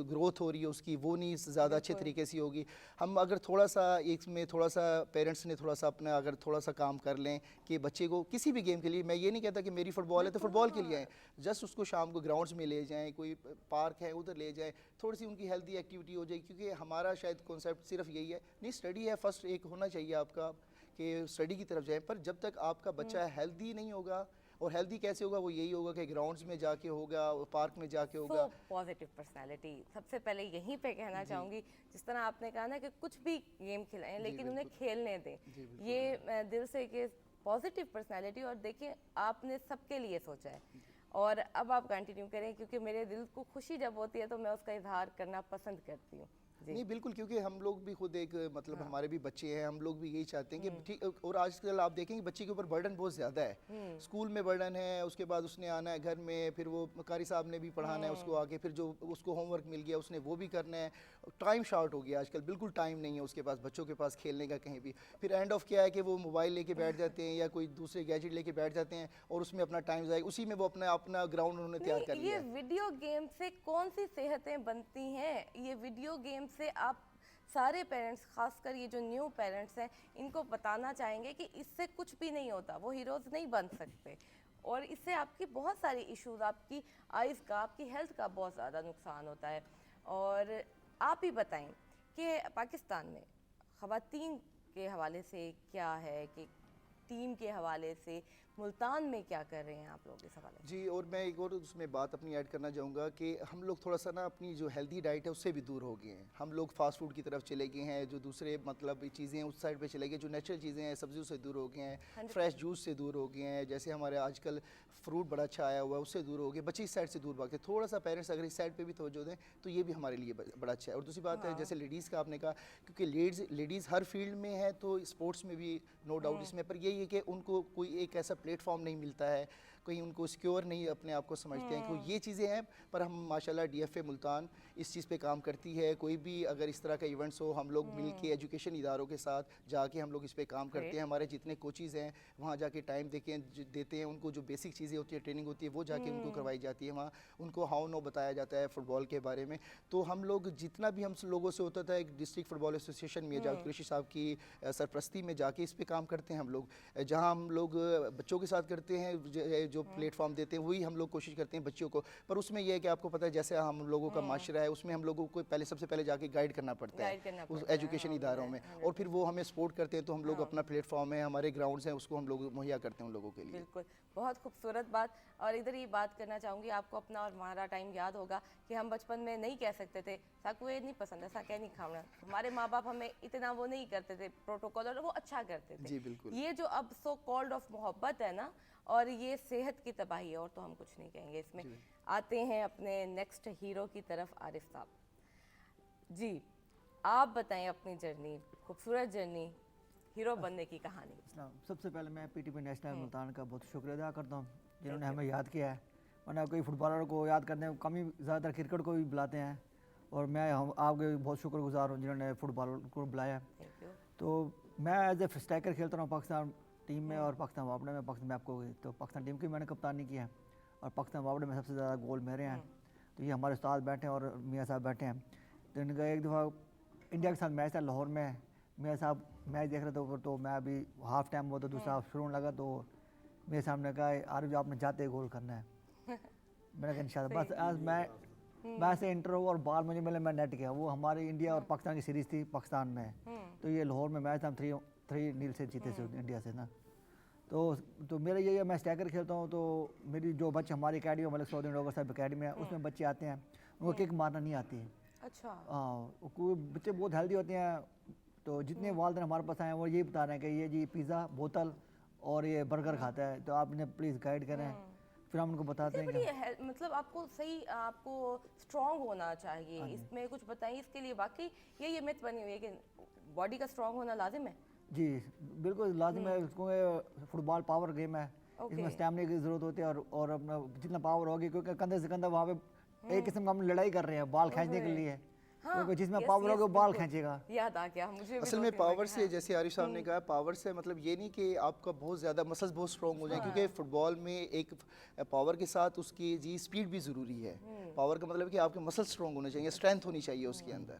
ग्रोथ हो रही है उसकी, वो नहीं ज़्यादा अच्छे तरीके से होगी। हम अगर थोड़ा सा इसमें थोड़ा सा पेरेंट्स ने थोड़ा सा अपना अगर थोड़ा सा काम कर लें कि बच्चे को किसी भी गेम के लिए, मैं ये नहीं कहता कि मेरी फ़ुटबॉल है तो फ़ुटबॉल के लिए आएँ, जस्ट उसको शाम को ग्राउंड्स में ले जाएँ, कोई पार्क है उधर ले जाएँ, थोड़ी सी उनकी हेल्दी एक्टिविटी हो जाए, क्योंकि हमारा शायद कॉन्सेप्ट सिर्फ यही है, नहीं स्टडी है फर्स्ट एक होना चाहिए आपका कि स्टडी की तरफ जाए, पर जब तक आपका बच्चा हेल्दी नहीं होगा, और हेल्दी कैसे होगा, वो यही होगा कि ग्राउंड्स में जाके होगा, पार्क में जाके होगा। पॉजिटिव पर्सनालिटी, सबसे पहले यहीं पे कहना चाहूँगी, जिस तरह आपने कहा ना कि कुछ भी गेम खिलाएं लेकिन उन्हें खेलने दें, ये मैं दिल से कि पॉजिटिव पर्सनालिटी, और देखिए आपने सबके लिए सोचा है, और अब आप कंटिन्यू करें, क्योंकि मेरे दिल को खुशी जब होती है तो मैं उसका इजहार करना पसंद करती हूँ। नहीं बिल्कुल, क्योंकि हम लोग भी खुद एक मतलब हमारे भी बच्चे हैं, हम लोग भी यही चाहते हैं कि ठीक, और आजकल आप देखेंगे बच्चे के ऊपर बर्डन बहुत ज़्यादा है, स्कूल में बर्डन है, उसके बाद उसने आना है घर में, फिर वो कारी साहब ने भी पढ़ाना है उसको आगे, फिर जो उसको होमवर्क मिल गया उसने वो भी करना है, टाइम शॉर्ट हो गया आजकल, बिल्कुल टाइम नहीं है उसके पास, बच्चों के पास खेलने का कहीं भी, फिर एंड ऑफ क्या है कि वो मोबाइल लेके बैठ जाते हैं या कोई दूसरे गैजेट लेके बैठ जाते हैं, और उसमें अपना टाइम जाएगा, उसी में वो अपना अपना ग्राउंड उन्होंने तैयार कर लिया ये वीडियो गेम से कौन सी सेहतें बनती हैं? ये वीडियो गेम से आप सारे पेरेंट्स, खासकर ये जो न्यू पेरेंट्स हैं, इनको बताना चाहेंगे कि इससे कुछ भी नहीं होता, वो हीरोज़ नहीं बन सकते, और इससे आपकी बहुत सारी इश्यूज, आपकी आइज़ का, आपकी हेल्थ का बहुत ज़्यादा नुकसान होता है। और आप ही बताएं कि पाकिस्तान में ख़वातीन के हवाले से क्या है, कि टीम के हवाले से मुल्तान में क्या कर रहे हैं आप लोग इस हवाले से? जी, और मैं एक और उसमें बात अपनी ऐड करना चाहूँगा कि हम लोग थोड़ा सा ना अपनी जो हेल्दी डाइट है उससे भी दूर हो गए हैं, हम लोग फास्ट फूड की तरफ चले गए हैं, जो दूसरे मतलब चीज़ें हैं उस साइड पे चले गए, जो नेचुरल चीज़ें हैं सब्जियों से दूर हो गए हैं, फ्रेश जूस से दूर हो गए हैं, जैसे हमारे आजकल फ्रूट बड़ा अच्छा आया हुआ है उससे दूर हो गए, बच्चे इस साइड से दूर भागते, थोड़ा सा पेरेंट्स अगर इस साइड पर भी तवज्जो दें तो ये भी हमारे लिए बड़ा अच्छा है। और दूसरी बात है जैसे लेडीज़ का आपने कहा, क्योंकि लेडीज़ हर फील्ड में है तो स्पोर्ट्स में भी नो डाउट इसमें, पर यही है कि उनको कोई एक ऐसा प्लेटफॉर्म नहीं मिलता है, कहीं उनको सिक्योर नहीं अपने आप को समझते हैं, क्योंकि ये चीज़ें हैं, पर हम माशाल्लाह डीएफए मुल्तान इस चीज़ पे काम करती है, कोई भी अगर इस तरह का इवेंट्स हो हम लोग मिल के एजुकेशन इदारों के साथ जाके हम लोग इस पे काम करते हैं, हमारे जितने कोचेज़ हैं वहाँ जाके टाइम देते हैं, उनको जो बेसिक चीज़ें होती है, ट्रेनिंग होती है, वो जाके उनको करवाई जाती है, वहाँ उनको हाउ नो बताया जाता है फ़ुटबॉल के बारे में। तो हम लोग जितना भी हम लोगों से होता था, एक डिस्ट्रिक्ट फ़ुटबॉल एसोसिएशन में जावेद कुरैशी साहब की सरपरस्ती में जाके इस पे काम करते हैं हम लोग, जहाँ हम लोग बच्चों के साथ करते हैं, जो प्लेटफॉर्म देते हैं वही हम लोग कोशिश करते हैं बच्चों को, पर उसमें यह है कि आपको पता है जैसे हम लोगों का माशरा है उसमें हम लोगों को सबसे पहले जाके गाइड करना पड़ता है उस एजुकेशन इदारों में, और फिर वो हमें सपोर्ट करते हैं, तो हम लोग अपना प्लेटफॉर्म है, हमारे ग्राउंड्स हैं, उसको हम लोग मुहैया करते हैं उन लोगों के लिए। बिल्कुल, बहुत खूबसूरत बात। और इधर ये बात करना चाहूँगी, आपको अपना और हमारा टाइम याद होगा कि हम बचपन में नहीं कह सकते थे साकू ये नहीं पसंद है, सा क्या नहीं खाना, हमारे माँ बाप हमें इतना वो नहीं करते थे प्रोटोकॉल, और वो अच्छा करते थे। जी बिल्कुल। ये जो अब सो कॉल्ड ऑफ मोहब्बत है ना, और ये सेहत की तबाही है, और तो हम कुछ नहीं कहेंगे इसमें। आते हैं अपने नेक्स्ट हीरो की तरफ, आरिफ साहब जी, आप बताएं अपनी जर्नी, खूबसूरत जर्नी, हीरो बनने की कहानी। सबसे पहले मैं पीटीपी नेशनल मुल्तान का बहुत शुक्रिया अदा करता हूँ जिन्होंने हमें याद किया है, वरना कोई फुटबॉलर को याद करने में कम ही, ज़्यादातर क्रिकेट को भी बुलाते हैं, और मैं आपके बहुत शुक्रगुजार हूँ जिन्होंने फुटबॉल को बुलाया। तो मैं एज ए स्ट्राइकर खेलता हूँ पाकिस्तान टीम में और पाकिस्तान वापडे में। पाकिस्तान में आपको तो पाकिस्तान टीम की मैंने कप्तानी की है, और पाकिस्तान वापडे में सबसे ज़्यादा गोल मेरे हैं। तो ये हमारे उस्ताद बैठे हैं और मियाँ साहब बैठे हैं। तो इनका एक दफ़ा इंडिया के साथ मैच था लाहौर में, मियाँ साहब मैच देख रहे थे, तो मैं अभी हाफ टाइम हुआ तो दूसरा हाफ शुरू होने लगा, तो मेरे सामने कहा आरिफ जो आपने जाते गोल करना है। मैंने कहा इंशाल्लाह। बस आज मैं से इंटर हुआ और बाल मुझे मिले, मैं नेट गया। वो हमारी इंडिया और पाकिस्तान की सीरीज़ थी पाकिस्तान में, तो ये लाहौर में मैच हम 3-0 से जीते से इंडिया से ना। तो मेरा यही है, मैं स्ट्राइकर खेलता हूँ, तो मेरी जो बच्चे हमारी अकेडमी मलिक सऊदी डॉगर साहब अकेडमी है, उसमें बच्चे आते हैं, उनको किक मारना नहीं आती है। अच्छा। हाँ, कोई बच्चे बहुत हेल्दी होते हैं, तो जितने वालिदैन हमारे पास आए हैं वो यही बता रहे हैं कि ये जी पिज़्ज़ा बोतल और ये बर्गर खाता है, तो आप इन्हें प्लीज़ गाइड करें। फिर हम उनको बताते हैं कि मतलब आपको सही, आपको स्ट्रांग होना चाहिए, इसमें कुछ बताइए इसके लिए। वाकई ये मिथ बनी हुई है कि बॉडी का स्ट्रांग होना लाजिम है। जी बिल्कुल लाजिम है, क्योंकि फुटबॉल पावर गेम है, इसमें स्टैमिना की ज़रूरत होती है, और अपना जितना पावर होगी, क्योंकि कंधे से कंधा वहाँ पे एक किस्म का हम लड़ाई कर रहे हैं बॉल खींचने के लिए, क्योंकि जिसमें yes, पावर yes, होगा वो बाल बिल्कुल। खींचेगा। याद आ गया मुझे भी असल दो में तीन पावर बार, से हाँ। जैसे आरिफ साहब ने कहा पावर से मतलब ये नहीं कि आपका बहुत ज़्यादा मसल्स बहुत स्ट्रॉन्ग हो जाए, क्योंकि फुटबॉल में एक पावर के साथ उसकी जी स्पीड भी ज़रूरी है। पावर का मतलब कि आपके मसल स्ट्रॉन्ग होने चाहिए, स्ट्रेंथ होनी चाहिए उसके अंदर।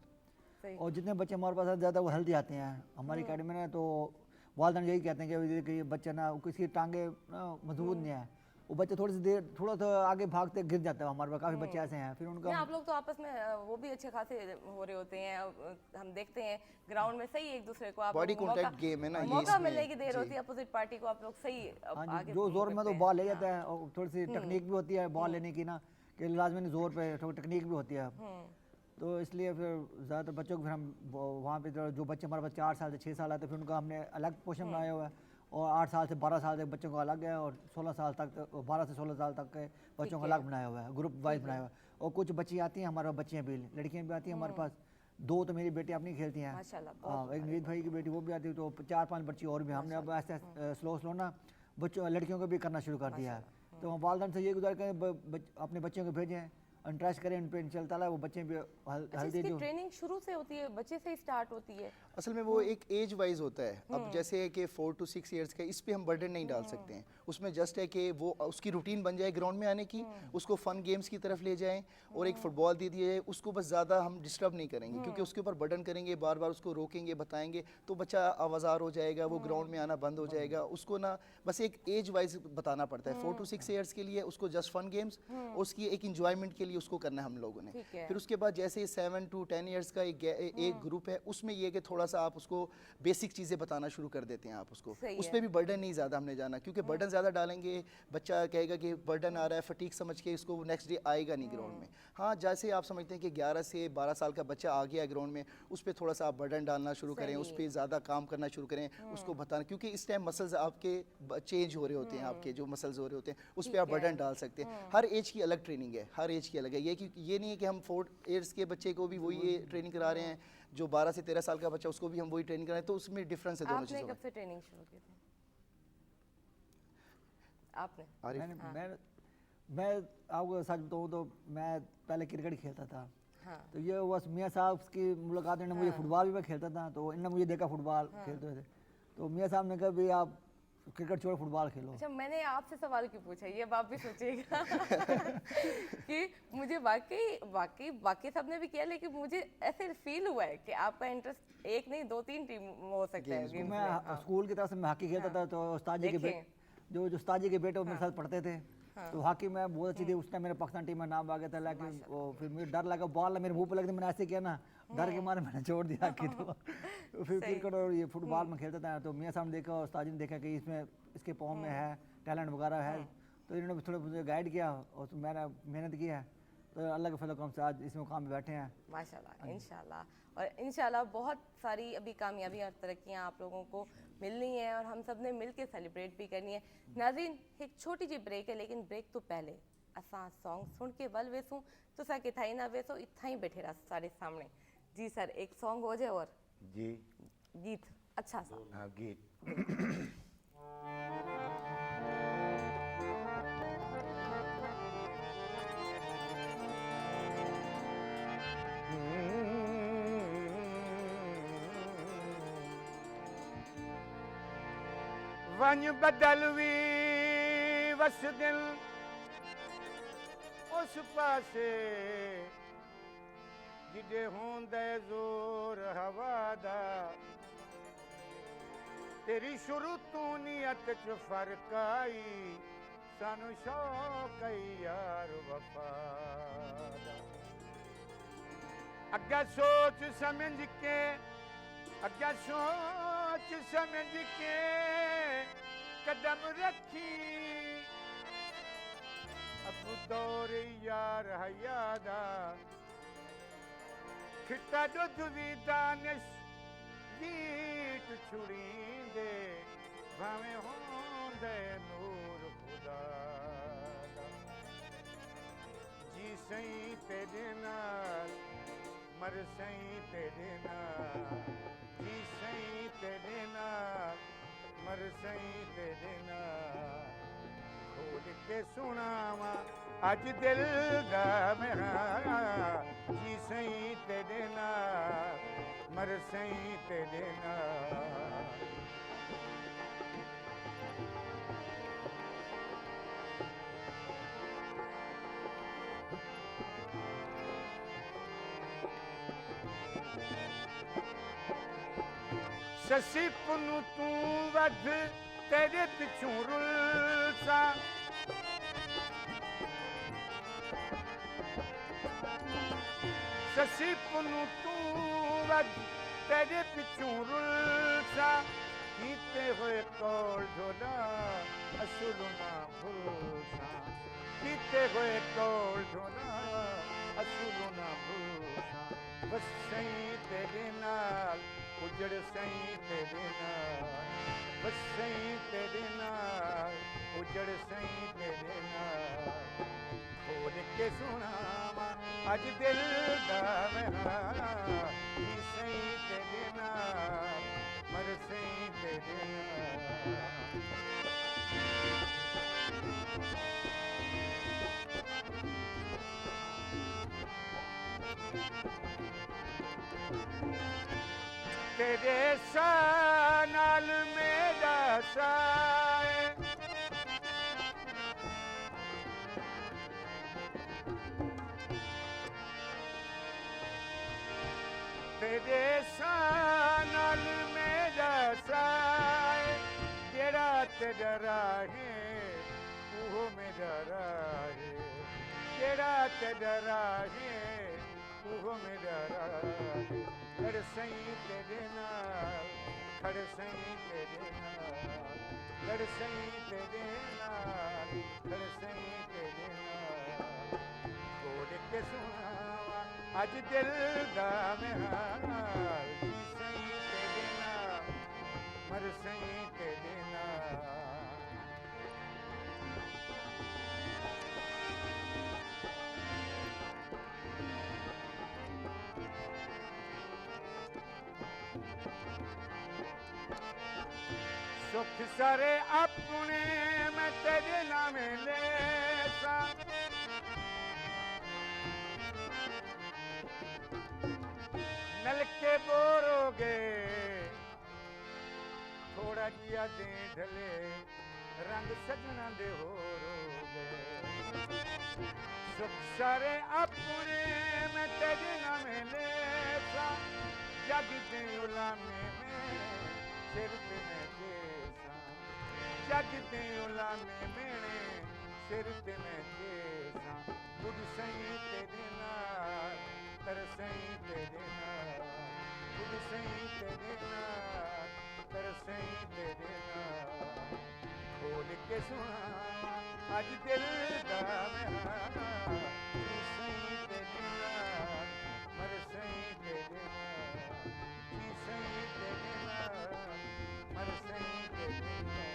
सही। और जितने बच्चे हमारे पास ज़्यादा वो हेल्दी आते हैं हमारी अकेडमी में, तो वालदान यही कहते हैं कि ये बच्चा ना किसी टांगे ना मजबूत नहीं है, वो बच्चे थोड़ी सी देर थोड़ा सा आगे भागते गिर जाता है। हमारे पास काफ़ी बच्चे ऐसे हैं, फिर नहीं, उनका आप लोग तो आपस में वो भी अच्छे खासे हो रहे होते हैं। हम देखते हैं ग्राउंड में सही एक दूसरे को आप Body लोग contact game है ना, ये मौका इसमें, मिलने की देर जी। होती है अपोजिट पार्टी को, आप लोग सही हाँ आगे जी, जो जोर में करते तो हैं। बॉल ले जाता है, और थोड़ी सी टेक्निक भी होती है बॉल लेने की ना, कि लाजमी जोर पे थोड़ी टेक्निक भी होती है। तो इसलिए फिर ज़्यादातर बच्चों को फिर हम वहाँ पे जो बच्चे हमारे पास 4 साल से 6 साल आते हैं, फिर उनका हमने अलग पोर्शन बनाया हुआ है, और 8 साल से 12 साल तक बच्चों को अलग है, और 16 साल तक 12 से 16 साल तक के बच्चों को अलग बनाया हुआ है, ग्रुप वाइज बनाया हुआ है। और कुछ बच्ची आती हैं हमारे पास, बच्चियाँ भी लड़कियाँ भी आती हैं हमारे पास, 2 तो मेरी बेटी अपनी खेलती हैं। माशाल्लाह, हाँ, एक नवीद भाई की बेटी वो भी आती है, तो 4-5 बच्ची और भी हमने अब ऐसे स्लो ना बच्चों लड़कियों को भी करना शुरू कर दिया है। तो हम वालदान से ये गुजारिश करें अपने बच्चों को भेजें, इंटरेस्ट करें उन पर, इंशाल्लाह ताला वो बच्चे भी अच्छा, हेल्दी इसकी जो ट्रेनिंग शुरू से होती है, बच्चे से ही स्टार्ट होती है? असल में वो एक एज वाइज होता है। अब जैसे है कि 4 to 6 ईयर्स का, इस पे हम बर्डन नहीं डाल सकते हैं। उसमें जस्ट है कि वो उसकी रूटीन बन जाए ग्राउंड में आने की, उसको फन गेम्स की तरफ ले जाएं, और एक फुटबॉल दे दिए, उसको बस ज़्यादा हम डिस्टर्ब नहीं करेंगे, क्योंकि उसके ऊपर बर्डन करेंगे, बार बार उसको रोकेंगे, बताएंगे, तो बच्चा आवाज़ार हो जाएगा, वो ग्राउंड में आना बंद हो जाएगा। उसको ना बस एक एज वाइज बताना पड़ता है। 4 to 6 ईयर्स के लिए उसको जस्ट फन गेम्स, उसकी एक इंजॉयमेंट के लिए उसको करना है हम लोगों ने। ठीक है। फिर उसके बाद जैसे 7 to 10 ईयर्स का एक ग्रुप है, उसमें ये कि थोड़ा सा आप उसको बेसिक चीज़ें बताना शुरू कर देते हैं आप उसको। सही उस है। पर भी बर्डन नहीं ज़्यादा हमने जाना, क्योंकि बर्डन ज़्यादा डालेंगे बच्चा कहेगा कि बर्डन आ रहा है, फटीक समझ के इसको नेक्स्ट डे आएगा नहीं ग्राउंड में। हाँ, जैसे आप समझते हैं कि 11 से 12 साल का बच्चा आ गया ग्राउंड में, उस पर थोड़ा सा आप बर्डन डालना शुरू करें, उस पर ज़्यादा काम करना शुरू करें, उसको बताना, क्योंकि इस टाइम मसल्स आपके चेंज हो रहे होते हैं, आपके जो मसल्स हो रहे होते हैं उस पर आप बर्डन डाल सकते हैं। हर एज की अलग ट्रेनिंग है, हर एज की अलग है। ये नहीं है कि हम 4 ईयर्स के बच्चे को भी वही ट्रेनिंग करा रहे हैं, जो 12 से 13 साल का बच्चा उसको भी हम वही ट्रेनिंग करा रहे हैं, तो उसमें डिफरेंस है दोनों आपने चीज़ों कब में। से ट्रेनिंग शुरू की थी? आपने? आरिफ, मैं आपको सच बताऊँ तो मैं पहले क्रिकेट ही खेलता था। हाँ। तो ये बस मियाँ साहब की मुलाकात ने मुझे फुटबॉल भी मैं खेलता था, तो इन्होंने मुझे देखा फुटबॉल खेलते हुए थे, तो मियाँ साहब ने कहा भाई आप क्रिकेट छोड़ फुटबॉल खेलो। अच्छा, मैंने आपसे सवाल क्यों पूछा, ये आप भी सोचिएगा कि मुझे बाकी सबने भी किया, लेकिन मुझे ऐसे फील हुआ है कि आपका इंटरेस्ट एक नहीं 2-3 टीम हो सकता है गेम्स में। मैं स्कूल की तरफ से मैं हॉकी खेलता था, तो उस्ताद जी के देखें। उस्ताद जी के बेटे वो मेरे साथ पढ़ते थे, तो हॉकी में बहुत अच्छी थी। उस टाइम मेरे पाकिस्तान टीम में नाम आ गया था, लेकिन वो फिर मुझे डर लगा, बॉल मेरे मुंह पे लगी थी, मैंने ऐसे किया ना, डर के मारे मैंने छोड़ दिया हॉकी। तो फिर क्रिकेट और ये फुटबॉल में खेलता था, तो मियाँ साहब ने देखा, उस्ताद जी ने देखा कि इसमें इसके फॉर्म में है, टैलेंट वगैरह है, तो इन्होंने थोड़ा मुझे गाइड किया, और तो मैंने मेहनत की है, तो अल्लाह के फजल से आज इस मुकाम पे बैठे हैं। माशाल्लाह, इंशाल्लाह, और इंशाल्लाह बहुत सारी अभी कामयाबियाँ और तरक्कियाँ आप लोगों को मिलनी है, और हम सब ने मिल के सेलिब्रेट भी करनी है। नाज़रीन, एक छोटी जी ब्रेक है, लेकिन ब्रेक तो पहले असां सॉन्ग सुन के वल वेसूं, तुसा किथाई ना वेसो, इत्था ही बैठे रहा सारे सामने। जी सर, एक सॉन्ग हो जाए और जी गीत अच्छा सा। हाँ गीत वन बदलवी वस दिल उस पासे जिदे होंदे जोर हवा दा तेरी शुरू तू नियत च फर्क आई सानू शौक आई यार वफा दा अग्गा सोच समझ के अग्गा सोच समझ के कदम रखी अब दौर यार हयादा खिता दुध भी दानिश गीत छुड़ींदे भावें होंदे नूर खुदा दा जी सही तेरे नाल मर सही तेरे नाल जी सही तेरे नाल मर सही तेरे नाल खोल के सुनावा अज दिल दा मेरा जी सही तेरे नाल मर सही तेरे नाल ਸੱਸੀ ਪੁੰਨੂ ਤੂੰ ਵੱਧ ਤੇਰੇ ਪਿੱਛੋਂ ਰੁਲਸਾ ਸੱਸੀ ਪੁੰਨੂ ਤੂੰ ਵੱਧ ਤੇਰੇ ਪਿੱਛੋਂ ਰੁਲਸਾ ਕੀਤੇ ਹੋਏ ਕੋਲ ਝੋਲਾ ਅਸਲ ਨਾ ਭੁਲਸਾ ਕੀਤੇ ਹੋਏ ਕੋਲ ਝੋਲਾ ਅਸਲ ਨਾ ਭੁਲਸਾ ਬਸ ਸਹੀ ਤੇਰੇ ਨਾਲ उजड़ सही तेरे नाल बस सही तेरे नाल उजड़ सही तेरे नाल खोल के सुनावा अज दिल दा मेरा जी सही तेरे नाल मर सही तेरे नाल तेरे सा नाल मेरा साए तेरे सा नाल मेरा साए जेड़ा तेरा राहे वो मेरा राहे जेड़ा तेरा राहे वो मेरा राहे खड़ सही तेरे नाल खड़ सही तेरे नाल खड़ सही तेरे नाल खड़ सही तेरे नाल खोल के सुनावा अज दिल दा मेरा हाल जी सही तेरे नाल मर सही तेरे नाल सुख सारे अपने मैं तेरे नाम लेसा नलके बोरोगे थोड़ा जिया दे ढले रंग सजना दे होरोगे सुख सारे अपने मैं तेरे नाम लेसा जग दे उलामे में सिर पे मैं जग ते उलामे मेरे सिर ते मैं केसा बुढ़ सही तेरे नाल तर सही तेरे नाल बुढ़ सही तेरे नाल तर सही तेरे नाल खोल के सुना अज दिल दा मेरा जी सही तेरे नाल मर सही तेरे नाल जी सही तेरे नाल मर सही तेरे नाल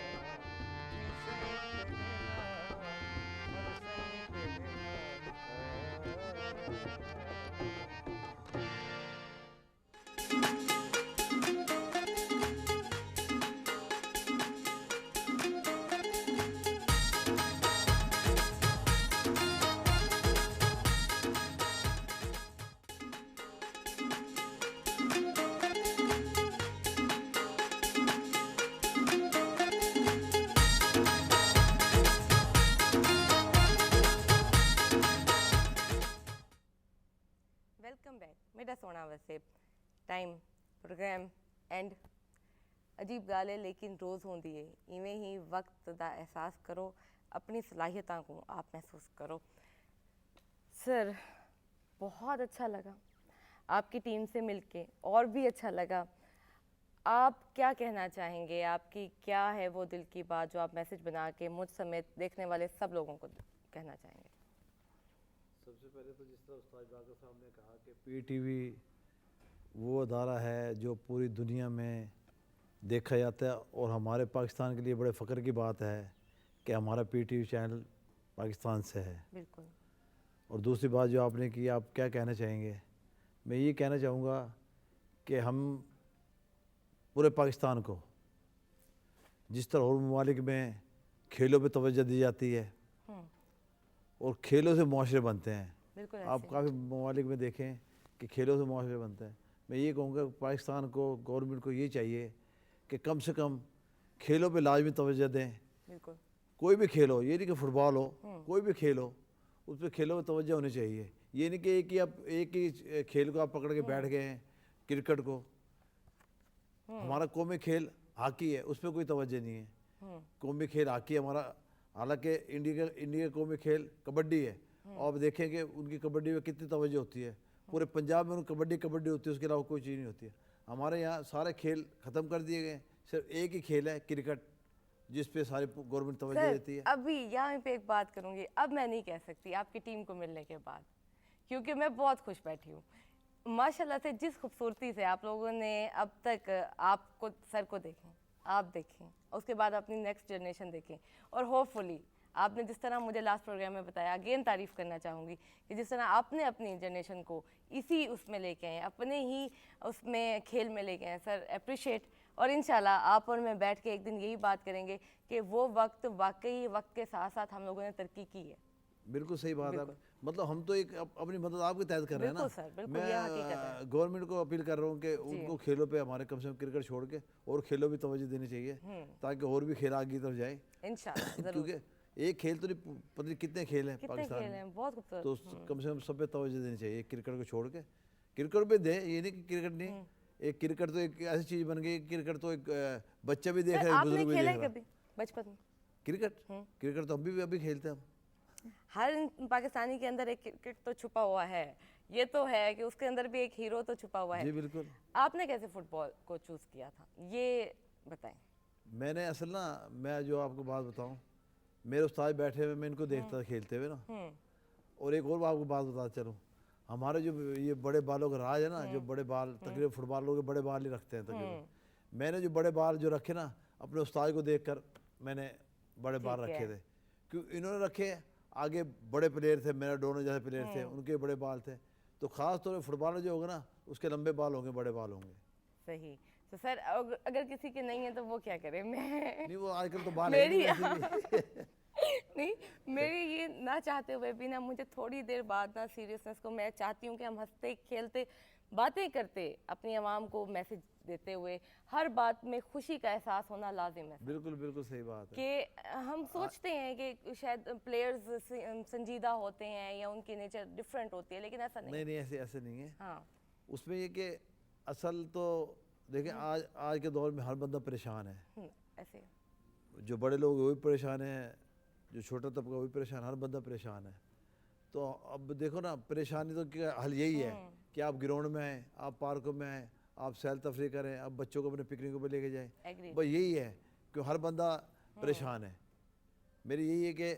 ਵੈਲਕਮ ਬੈਕ ਮੇਰਾ ਸੋਹਣਾ ਵਸੇ ਟਾਈਮ ਪ੍ਰੋਗਰਾਮ ਐਂਡ ਅਜੀਬ ਗੱਲ ਹੈ ਲੇਕਿਨ ਰੋਜ਼ ਹੁੰਦੀ ਹੈ ਇਵੇਂ ਹੀ ਵਕਤ ਦਾ ਅਹਿਸਾਸ ਕਰੋ अपनी सलाहियतों को आप महसूस करो। सर बहुत अच्छा लगा आपकी टीम से मिलके और भी अच्छा लगा। आप क्या कहना चाहेंगे, आपकी क्या है वो दिल की बात जो आप मैसेज बना के मुझ समेत देखने वाले सब लोगों को कहना चाहेंगे? सबसे पहले तो जिस तरह उस्ताद बाकर साहब ने कहा कि PTV वो अदारा है जो पूरी दुनिया में देखा जाता है और हमारे पाकिस्तान के लिए बड़े फ़ख्र की बात है कि हमारा PTV चैनल पाकिस्तान से है। बिल्कुल। और दूसरी बात जो आपने की, आप क्या कहना चाहेंगे? मैं ये कहना चाहूँगा कि हम पूरे पाकिस्तान को जिस तरह और ममालिक में खेलों पे तवज्जो दी जाती है और खेलों से मुआशरे बनते हैं। बिल्कुल आप ऐसे। काफ़ी ममालिक में देखें कि खेलों से मुआशरे बनते हैं। मैं ये कहूँगा पाकिस्तान को, गवर्नमेंट को ये चाहिए कि कम से कम खेलों पे लाजमी तवज्जो दें। बिल्कुल कोई भी खेल हो, ये नहीं कि फुटबॉल हो, कोई भी खेल हो, उस पर खेलों में तवज्जो होनी चाहिए। ये नहीं कि आप एक ही खेल को आप पकड़ के बैठ गए हैं, क्रिकेट को। हमारा कौमी खेल हॉकी है, उस पर कोई तवज्जो नहीं है। कौमी खेल हॉकी है हमारा, हालांकि इंडिया का कौमी खेल कबड्डी है। और आप देखेंगे उनकी कबड्डी में कितनी तवज्जो होती है। पूरे पंजाब में उनकी कबड्डी होती है, उसके अलावा कोई चीज़ नहीं होती है। हमारे यहाँ सारे खेल ख़त्म कर दिए गए, सिर्फ एक ही खेल है क्रिकेट, जिस पे सारी गवर्नमेंट तवज्जो सर देती है। अभी यहाँ पे एक बात करूंगी, अब मैं नहीं कह सकती आपकी टीम को मिलने के बाद, क्योंकि मैं बहुत खुश बैठी हूँ माशाल्लाह से। जिस खूबसूरती से आप लोगों ने अब तक आपको सर को देखें, आप देखें, उसके बाद अपनी नेक्स्ट जनरेशन देखें, और होपफुली आपने जिस तरह मुझे लास्ट प्रोग्राम में बताया, अगेन तारीफ़ करना चाहूँगी कि जिस तरह आपने अपनी जनरेशन को इसी उसमें लेके आए, अपने ही उसमें खेल में लेके आए सर, अप्रिशिएट। और इंशाल्लाह आप और मैं बैठ के एक दिन यही बात करेंगे कि वो वक्त वाकई वक्त के साथ साथ हम लोगों ने तरक्की की है। बिल्कुल सही बात है। मतलब हम तो एक अपनी मदद आपके तहत कर रहे हैं ना। बिल्कुल सर, बिल्कुल, ये हकीकत है। मैं गवर्नमेंट को अपील कर रहा हूँ कि उनको खेलों पे हमारे कम से कम क्रिकेट छोड़ के और खेलों भी तवज्जो देनी चाहिए, ताकि और भी खेल आगे की तरफ जाए। इंशाल्लाह ज़रूर। क्योंकि एक खेल तो नहीं, पता नहीं कितने खेल हैं कितने पाकिस्तान खेल में, हैं, बहुत खूबसूरत। तो कम से कम सब पे तवज्जो देनी चाहिए। क्रिकेट को छोड़ के क्रिकेट पे दे, ये नहीं कि क्रिकेट नहीं। एक क्रिकेट तो एक ऐसी चीज़ बन गई, क्रिकेट तो एक बच्चा भी देख सर रहा है, आपने बुजुर्ग भी खेला देख है रहा है। कभी बचपन में? क्रिकेट तो अभी खेलते हैं हम। हर पाकिस्तानी के अंदर एक क्रिकेट तो छुपा हुआ है, ये तो है कि उसके अंदर भी एक हीरो तो छुपा हुआ जी है। बिल्कुल। आपने कैसे फुटबॉल को चूज किया था, ये बताएं। मैंने असल ना, मैं जो आपको बात बताऊं, मेरे उस्ताद बैठे हुए, मैं इनको देखता था खेलते हुए ना। और एक और आपको बात बताता चलूँ, हमारे जो ये बड़े बालों का राज है ना, जो बड़े बाल तकरीबन फुटबॉल लोग बड़े बाल ही रखते हैं तकरीबन। मैंने जो बड़े बाल जो रखे ना, अपने उस्ताद को देखकर मैंने बड़े बाल ठीक है। रखे थे। क्यों इन्होंने रखे, आगे बड़े प्लेयर थे, मैराडोना जैसे प्लेयर थे, उनके बड़े बाल थे। तो ख़ास तौर पर फुटबॉलर जो होगा ना, उसके लंबे बाल होंगे, बड़े बाल होंगे। सही। तो सर अगर किसी के नहीं है तो वो क्या करे? मैं नहीं वो आजकल तो बाल है मेरी नहीं वैसे भी। नहीं, मेरी ये ना चाहते हुए भी ना, मुझे थोड़ी देर बाद ना सीरियसनेस को, मैं चाहती हूँ कि हम हंसते खेलते बातें करते अपनी आवाम को मैसेज देते हुए, हर बात में खुशी का एहसास होना लाजिम है बिल्कुल बिल्कुल सही बात है। कि हम सोचते हैं कि शायद प्लेयर्स संजीदा होते हैं या उनकी नेचर डिफरेंट होती है, लेकिन ऐसा नहीं। नहीं ऐसे ऐसे नहीं है। हाँ उसमें ये कि असल तो देखें, आज के दौर में हर बंदा परेशान है। ऐसे जो बड़े लोग वो भी परेशान हैं, जो छोटा तबका वो भी परेशान, हर बंदा परेशान है। तो अब देखो ना, परेशानी तो क्या हल यही है कि आप ग्राउंड में आएँ, आप पार्कों में आएँ, आप सैर तफरी करें, आप बच्चों को अपने पिकनिकों पर लेके जाएँ। Agreed. बस यही है कि हर बंदा परेशान है। मेरी यही है कि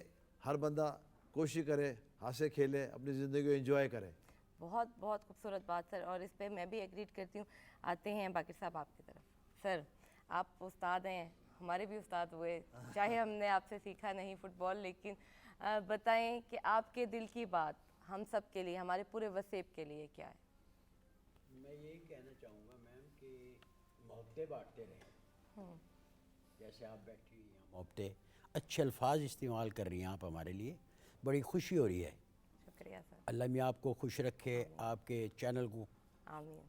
हर बंदा कोशिश करे, हंसे खेले, अपनी ज़िंदगी को एंजॉय करे। बहुत बहुत खूबसूरत बात सर, और इस पे मैं भी एग्रीड करती हूँ। आते हैं बाकी साहब आपकी तरफ। सर आप उस्ताद हैं, हमारे भी उस्ताद हुए, चाहे हमने आपसे सीखा नहीं फुटबॉल, लेकिन बताएं कि आपके दिल की बात हम सब के लिए, हमारे पूरे वसेब के लिए क्या है? मैं यही कहना चाहूँगा मैम कि मोहब्बतें बांटते रहें। जैसे आप बैठी हुई हैं, मोहब्बतें, अच्छे अल्फाज इस्तेमाल कर रही हैं आप हमारे लिए, बड़ी खुशी हो रही है। शुक्रिया सर। अल्लाह मियाँ आपको खुश रखे, आपके चैनल को आमीन।